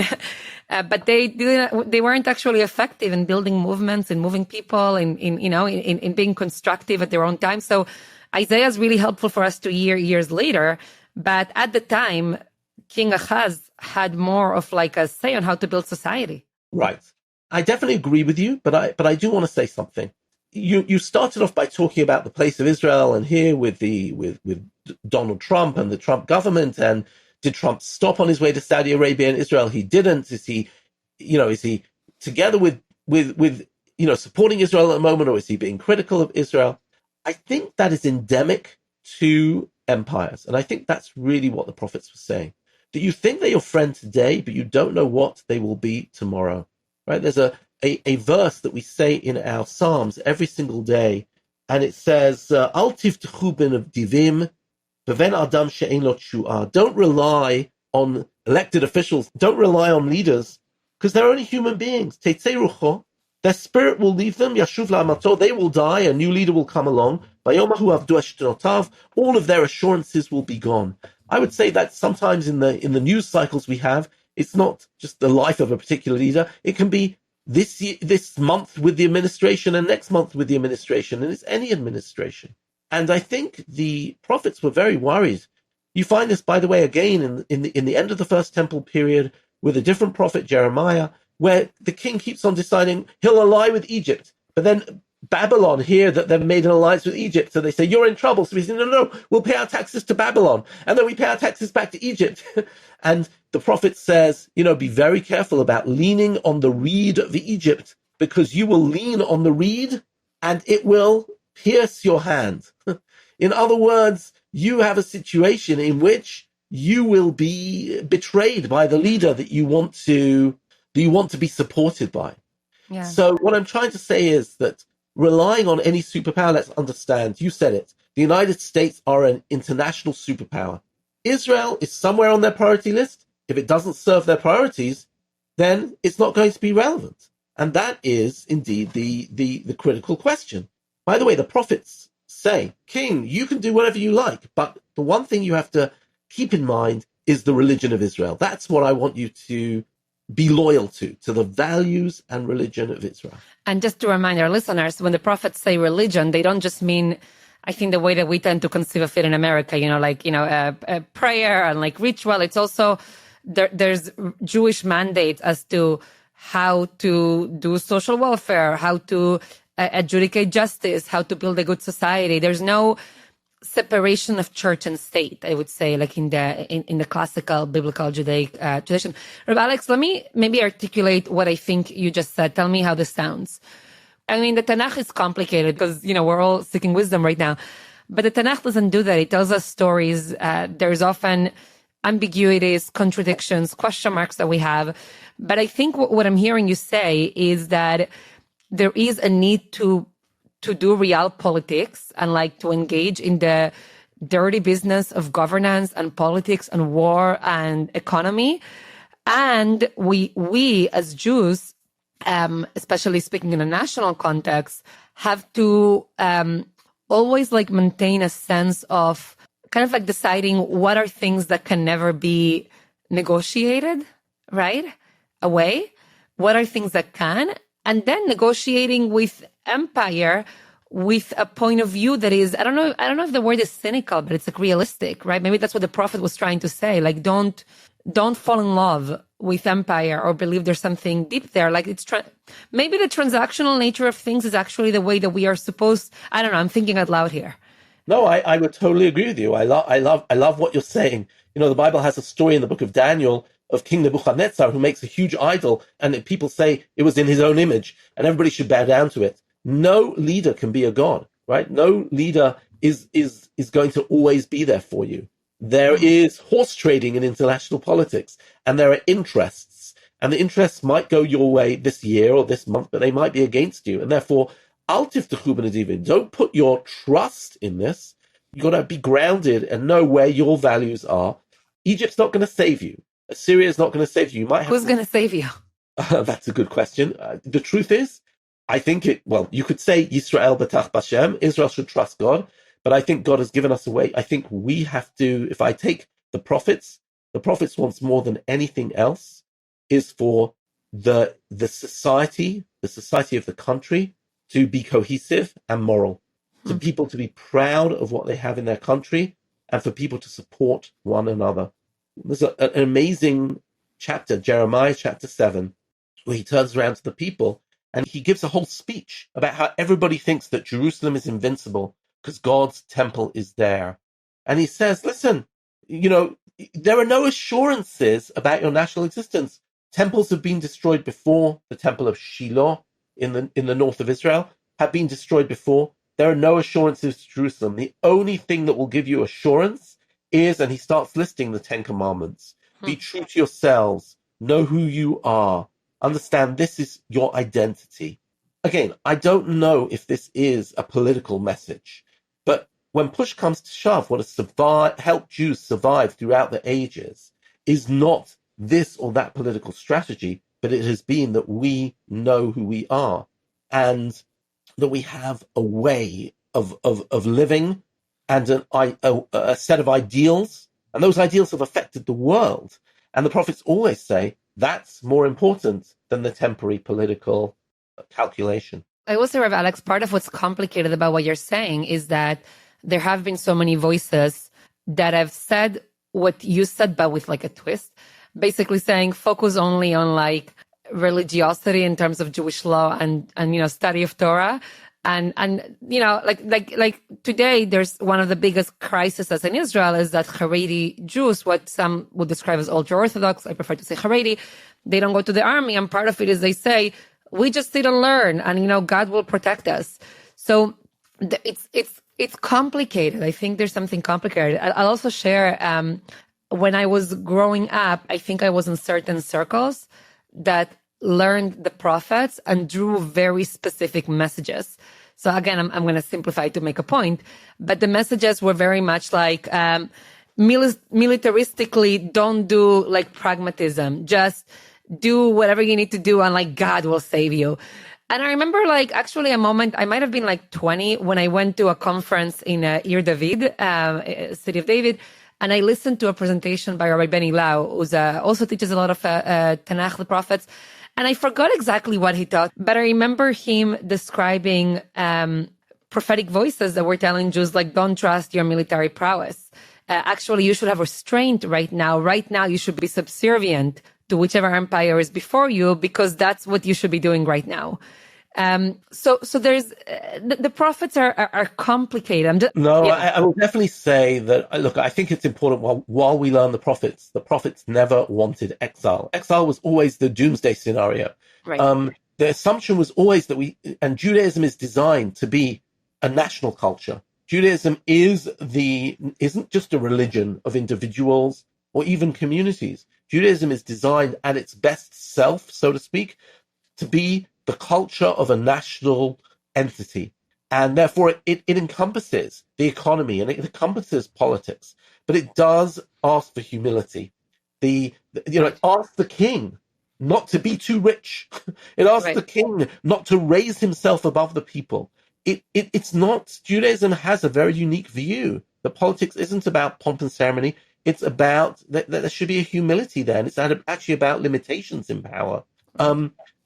but they weren't actually effective in building movements and moving people in being constructive at their own time. So Isaiah is really helpful for us to hear years later. But at the time, King Ahaz had more of like a say on how to build society. Right. I definitely agree with you, but I do want to say something. You started off by talking about the place of Israel, and here with Donald Trump and the Trump government, and did Trump stop on his way to Saudi Arabia and Israel? He didn't. Is he together with supporting Israel at the moment, or is he being critical of Israel? I think that is endemic to empires, and I think that's really what the prophets were saying. That you think they're your friend today, but you don't know what they will be tomorrow. Right? There's a verse that we say in our Psalms every single day, and it says, Al tivtechu b'nevdivim b'ven adam she'ein lo tshu'ah. Don't rely on elected officials. Don't rely on leaders, because they're only human beings. Teitzei rucho. Their spirit will leave them. Yashuv la'amato. They will die. A new leader will come along. Vayomahu avdu eshtonotav. All of their assurances will be gone. I would say that sometimes in the news cycles we have, it's not just the life of a particular leader. It can be this month with the administration and next month with the administration, and it's any administration. And I think the prophets were very worried. You find this, by the way, again in the end of the First Temple period with a different prophet, Jeremiah, where the king keeps on deciding he'll ally with Egypt, but then Babylon hear that they've made an alliance with Egypt, so they say, you're in trouble. So we say, no, we'll pay our taxes to Babylon, and then we pay our taxes back to Egypt. And the prophet says, be very careful about leaning on the reed of Egypt, because you will lean on the reed and it will pierce your hand. In other words, you have a situation in which you will be betrayed by the leader that you want to be supported by. Yeah. So what I'm trying to say is that relying on any superpower, let's understand, you said it, the United States are an international superpower. Israel is somewhere on their priority list. If it doesn't serve their priorities, then it's not going to be relevant. And that is indeed the critical question. By the way, the prophets say, King, you can do whatever you like, but the one thing you have to keep in mind is the religion of Israel. That's what I want you to be loyal to the values and religion of Israel. And just to remind our listeners, when the prophets say religion, they don't just mean, I think, the way that we tend to conceive of it in America, a prayer and like ritual. It's also, there's Jewish mandates as to how to do social welfare, how to adjudicate justice, how to build a good society. There's no separation of church and state, I would say, like in the classical biblical Judaic tradition. Rabbi Alex, let me maybe articulate what I think you just said. Tell me how this sounds. I mean, the Tanakh is complicated because, we're all seeking wisdom right now. But the Tanakh doesn't do that. It tells us stories. There's often ambiguities, contradictions, question marks that we have. But I think what I'm hearing you say is that there is a need to do real politics and like to engage in the dirty business of governance and politics and war and economy. And we as Jews, especially speaking in a national context, have to always like maintain a sense of kind of like deciding what are things that can never be negotiated, right? Away. What are things that can? And then negotiating with empire with a point of view that is, I don't know if the word is cynical, but it's like realistic, right? Maybe that's what the prophet was trying to say. Like, don't fall in love with empire or believe there's something deep there. Like maybe the transactional nature of things is actually the way that we are supposed. I don't know. I'm thinking out loud here. No, I would totally agree with you. I love what you're saying. The Bible has a story in the book of Daniel of King Nebuchadnezzar who makes a huge idol, and people say it was in his own image, and everybody should bow down to it. No leader can be a god, right? No leader is going to always be there for you. There is horse trading in international politics, and there are interests, and the interests might go your way this year or this month, but they might be against you, and therefore, al tiftechu b'nedivim. Don't put your trust in this. You got to be grounded and know where your values are. Egypt's not going to save you. Assyria is not going to save you. Who's going to save you? That's a good question. The truth is, I think you could say Yisrael b'tach b'Hashem. Israel should trust God. But I think God has given us a way. I think we have to, if I take the prophets wants more than anything else is for the society of the country to be cohesive and moral, to people to be proud of what they have in their country, and for people to support one another. There's an amazing chapter, Jeremiah chapter 7, where he turns around to the people and he gives a whole speech about how everybody thinks that Jerusalem is invincible because God's temple is there. And he says, listen, there are no assurances about your national existence. Temples have been destroyed before. The temple of Shiloh in the north of Israel have been destroyed before. There are no assurances to Jerusalem. The only thing that will give you assurance is, and he starts listing the 10 commandments. Be true to yourselves. Know who you are. Understand this is your identity. Again, I don't know if this is a political message, but when push comes to shove, what has helped Jews survive throughout the ages is not this or that political strategy, but it has been that we know who we are and that we have a way of living and a set of ideals, and those ideals have affected the world. And the prophets always say that's more important than the temporary political calculation. I will say, Rav Alex, part of what's complicated about what you're saying is that there have been so many voices that have said what you said, but with like a twist, basically saying focus only on like religiosity in terms of Jewish law and study of Torah. And like today, there's one of the biggest crises in Israel is that Haredi Jews, what some would describe as ultra-Orthodox, I prefer to say Haredi, they don't go to the army. And part of it is they say, we just need to learn and, God will protect us. So it's complicated. I think there's something complicated. I'll also share, when I was growing up, I think I was in certain circles that learned the prophets and drew very specific messages. So again, I'm going to simplify to make a point, but the messages were very much like, militaristically, don't do like pragmatism, just do whatever you need to do and like God will save you. And I remember like actually a moment, I might have been like 20 when I went to a conference in Ir David, city of David. And I listened to a presentation by Rabbi Benny Lau, who also teaches a lot of Tanakh, the prophets. And I forgot exactly what he taught, but I remember him describing prophetic voices that were telling Jews, like, don't trust your military prowess. Actually, you should have restraint right now. Right now, you should be subservient to whichever empire is before you, because that's what you should be doing right now. So there's the prophets are complicated. I will definitely say that. Look, I think it's important while we learn the prophets never wanted exile. Exile was always the doomsday scenario. Right. The assumption was always that and Judaism is designed to be a national culture. Judaism isn't just a religion of individuals or even communities. Judaism is designed at its best self, so to speak, to be the culture of a national entity. And therefore it encompasses the economy and it encompasses politics, but it does ask for humility. It asks the king not to be too rich. It asks the king not to raise himself above the people. It's not, Judaism has a very unique view that politics isn't about pomp and ceremony. It's about that there should be a humility there, and it's actually about limitations in power.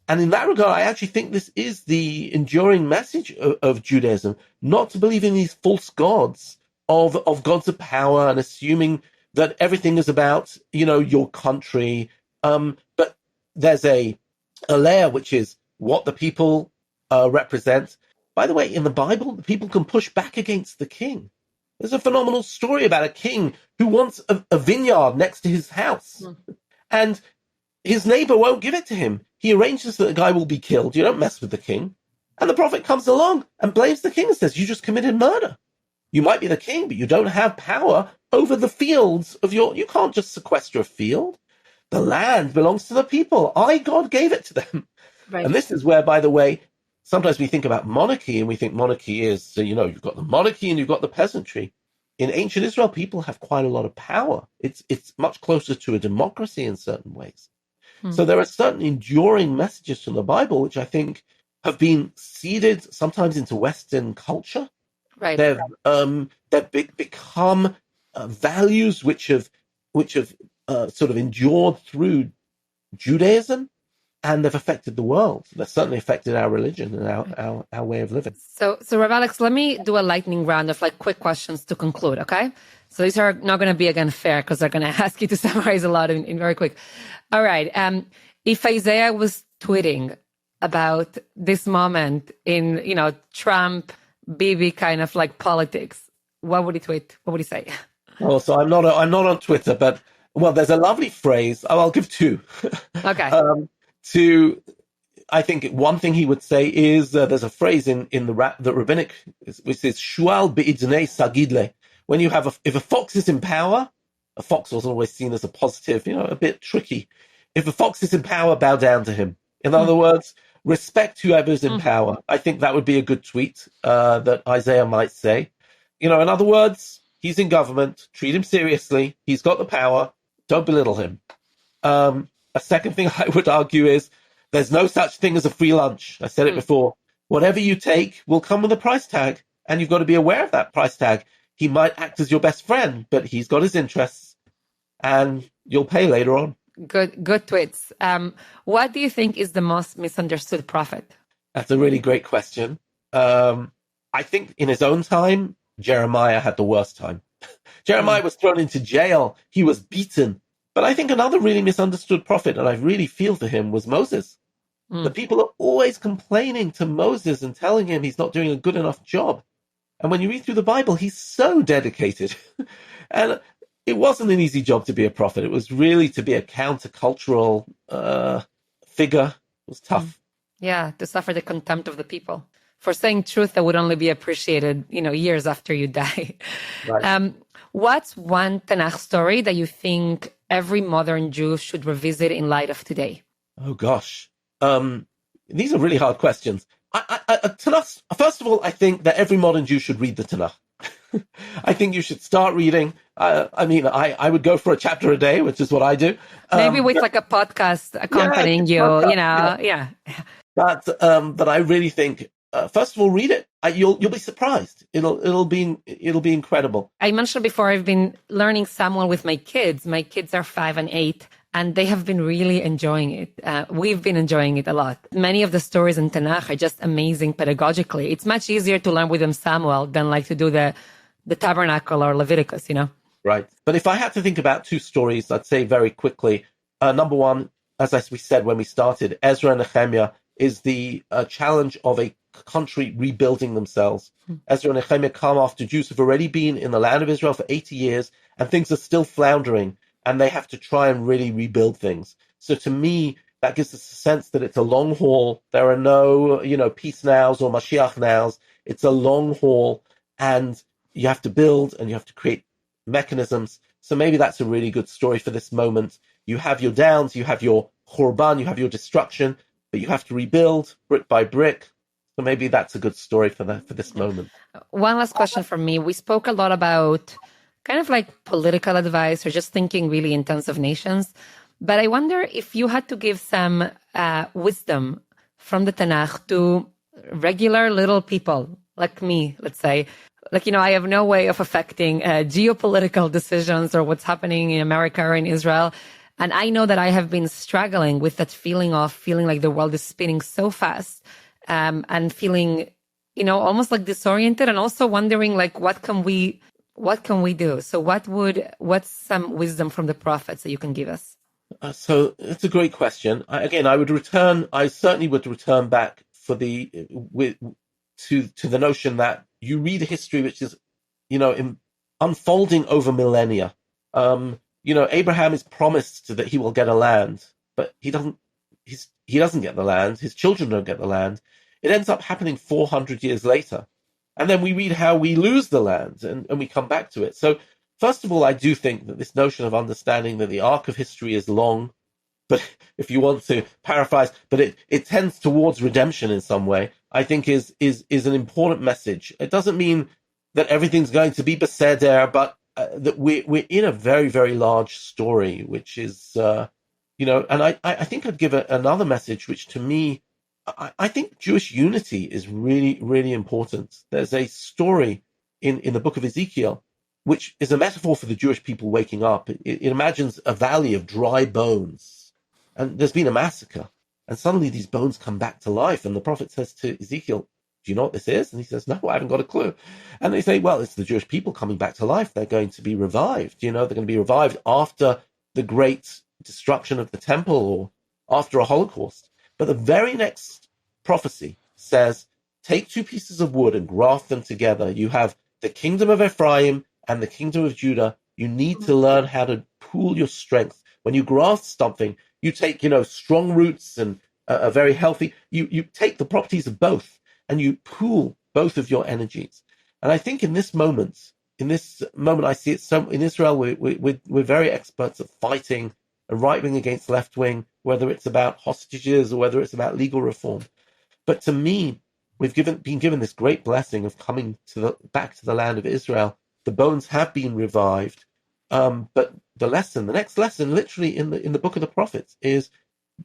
And in that regard, I actually think this is the enduring message of Judaism, not to believe in these false gods of gods of power and assuming that everything is about, your country. But there's a layer which is what the people represent. By the way, in the Bible, the people can push back against the king. There's a phenomenal story about a king who wants a vineyard next to his house. And his neighbor won't give it to him. He arranges that the guy will be killed. You don't mess with the king. And the prophet comes along and blames the king and says, you just committed murder. You might be the king, but you don't have power over the fields of you can't just sequester a field. The land belongs to the people. God gave it to them. Right. And this is where, by the way, sometimes we think about monarchy and we think monarchy is, you've got the monarchy and you've got the peasantry. In ancient Israel, people have quite a lot of power. It's much closer to a democracy in certain ways. So there are certain enduring messages from the Bible, which I think have been seeded sometimes into Western culture Right. They've become values which have sort of endured through Judaism, and they've affected the world. They've certainly affected our religion and our way of living. So Rav Alex, let me do a lightning round of like quick questions to conclude, okay? So these are not going to be again fair because they're going to ask you to summarize a lot in very quick. All right. If Isaiah was tweeting about this moment in, Trump, Bibi kind of like politics, what would he tweet? What would he say? Oh, so I'm not on Twitter, but well, there's a lovely phrase. Oh, I'll give two. Okay. I think one thing he would say is there's a phrase in the rabbinic which says "shual be'idnei sagidle." When you have if a fox is in power, a fox was always seen as a positive, a bit tricky. If a fox is in power, bow down to him. In other words, respect whoever's in power. I think that would be a good tweet that Isaiah might say. In other words, he's in government. Treat him seriously. He's got the power. Don't belittle him. A second thing I would argue is there's no such thing as a free lunch. I said it before. Whatever you take will come with a price tag, and you've got to be aware of that price tag. He might act as your best friend, but he's got his interests, and you'll pay later on. Good tweets. What do you think is the most misunderstood prophet? That's a really great question. I think in his own time, Jeremiah had the worst time. Jeremiah was thrown into jail. He was beaten. But I think another really misunderstood prophet, and I really feel for him, was Moses. The people are always complaining to Moses and telling him he's not doing a good enough job. And when you read through the Bible, he's so dedicated. And it wasn't an easy job to be a prophet. It was really to be a countercultural figure. It was tough. Yeah, to suffer the contempt of the people for saying truth that would only be appreciated, years after you die. Right. What's one Tanakh story that you think every modern Jew should revisit in light of today? Oh, gosh. These are really hard questions. Tanakh, first of all, I think that every modern Jew should read the Tanakh. I think you should start reading. I would go for a chapter a day, which is what I do. Maybe with like a podcast accompanying you, But I really think, first of all, read it. You'll be surprised. It'll be incredible. I mentioned before I've been learning Samuel with my kids. My kids are 5 and 8. And they have been really enjoying it. We've been enjoying it a lot. Many of the stories in Tanakh are just amazing pedagogically. It's much easier to learn with them Samuel than like to do the Tabernacle or Leviticus, Right. But if I had to think about two stories, I'd say very quickly. Number one, as we said when we started, Ezra and Nehemiah is the challenge of a country rebuilding themselves. Ezra and Nehemiah come after Jews have already been in the land of Israel for 80 years, and things are still floundering. And they have to try and really rebuild things. So to me, that gives us a sense that it's a long haul. There are no, peace nows or Mashiach nows. It's a long haul, and you have to build and you have to create mechanisms. So maybe that's a really good story for this moment. You have your downs, you have your Khurban, you have your destruction, but you have to rebuild brick by brick. So maybe that's a good story for this moment. One last question from me. We spoke a lot about kind of like political advice or just thinking really in terms of nations. But I wonder if you had to give some wisdom from the Tanakh to regular little people like me, let's say. Like, I have no way of affecting geopolitical decisions or what's happening in America or in Israel. And I know that I have been struggling with that feeling like the world is spinning so fast and feeling, almost like disoriented and also wondering like, what can we do? So what's some wisdom from the prophets that you can give us? So it's a great question. I certainly would return back to the notion that you read a history which is, unfolding over millennia. Abraham is promised that he will get a land, but he doesn't get the land. His children don't get the land. It ends up happening 400 years later. And then we read how we lose the land and we come back to it. So first of all, I do think that this notion of understanding that the arc of history is long, but if you want to paraphrase, but it tends towards redemption in some way, I think is an important message. It doesn't mean that everything's going to be beseder, but that we're in a very, very large story, which is, and I think I'd give another message, which to me, I think Jewish unity is really, really important. There's a story in the book of Ezekiel, which is a metaphor for the Jewish people waking up. It imagines a valley of dry bones, and there's been a massacre, and suddenly these bones come back to life, and the prophet says to Ezekiel, do you know what this is? And he says, no, I haven't got a clue. And they say, well, it's the Jewish people coming back to life. They're going to be revived. They're going to be revived after the great destruction of the temple or after a Holocaust. But the very next prophecy says, take two pieces of wood and graft them together. You have the kingdom of Ephraim and the kingdom of Judah. You need to learn how to pool your strength. When you graft something, you take, strong roots and a very healthy, you take the properties of both and you pool both of your energies. And I think in this moment, I see it so in Israel, we're very experts at fighting and right wing against left wing, whether it's about hostages or whether it's about legal reform. But to me, we've been given this great blessing of coming back to the land of Israel. The bones have been revived. But the next lesson, literally in the book of the prophets, is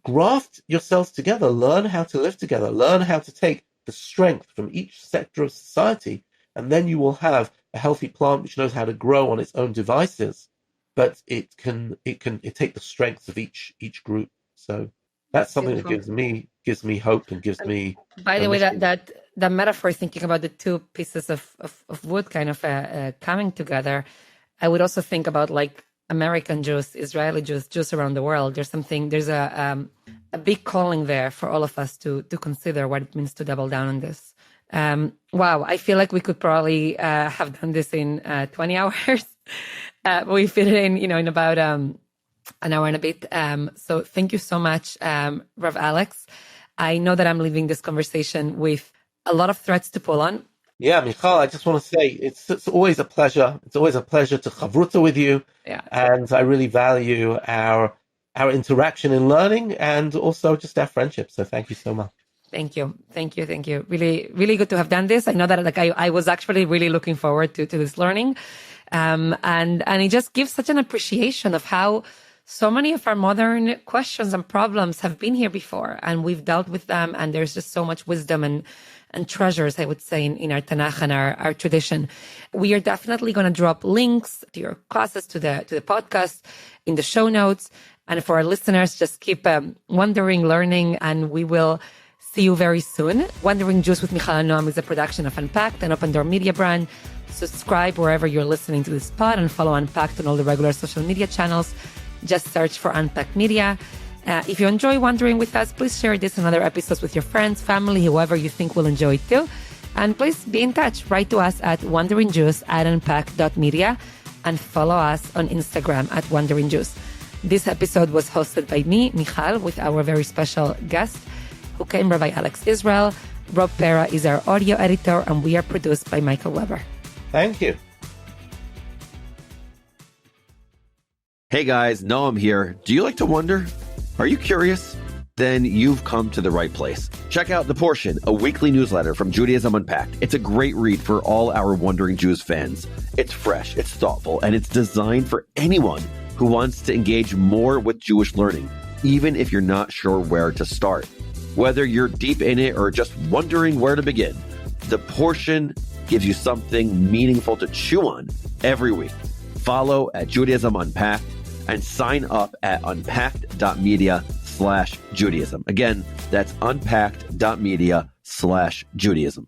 graft yourselves together, learn how to live together, learn how to take the strength from each sector of society, and then you will have a healthy plant which knows how to grow on its own devices, but it take the strengths of each group. So that's something that gives me hope and gives me. By the way, that metaphor, thinking about the two pieces of wood kind of coming together, I would also think about like American Jews, Israeli Jews, Jews around the world. There's a big calling there for all of us to consider what it means to double down on this. Wow, I feel like we could probably have done this in 20 hours. We fit it in about an hour and a bit. So thank you so much, Rav Alex. I know that I'm leaving this conversation with a lot of threads to pull on. Yeah, Mijal, I just want to say it's always a pleasure. It's always a pleasure to chavruta with you. Yeah. And I really value our interaction in learning and also just our friendship. So thank you so much. Thank you. Really, really good to have done this. I know that I was actually really looking forward to this learning. And it just gives such an appreciation of how so many of our modern questions and problems have been here before, and we've dealt with them. And there's just so much wisdom and treasures, I would say, in our Tanakh and our tradition. We are definitely going to drop links to your classes, to the podcast in the show notes. And for our listeners, just keep wondering, learning, and we will see you very soon. Wandering Jews with Mijal and Noam is a production of Unpacked, an OpenDor Media brand. Subscribe wherever you're listening to this pod and follow Unpacked on all the regular social media channels. Just search for Unpacked Media. If you enjoy Wandering with us, please share this and other episodes with your friends, family, whoever you think will enjoy it too. And please be in touch. Write to us at wanderingjews@unpacked.media and follow us on Instagram at wanderingjews. This episode was hosted by me, Mijal, with our very special guest, who came, Rabbi Alex Israel. Rob Pera is our audio editor, and we are produced by Michael Weber. Thank you. Hey guys, Noam here. Do you like to wonder? Are you curious? Then you've come to the right place. Check out The Portion, a weekly newsletter from Judaism Unpacked. It's a great read for all our Wandering Jews fans. It's fresh, it's thoughtful, and it's designed for anyone who wants to engage more with Jewish learning, even if you're not sure where to start. Whether you're deep in it or just wondering where to begin, The Portion gives you something meaningful to chew on every week. Follow at Judaism Unpacked and sign up at unpacked.media/Judaism. Again, that's unpacked.media/Judaism.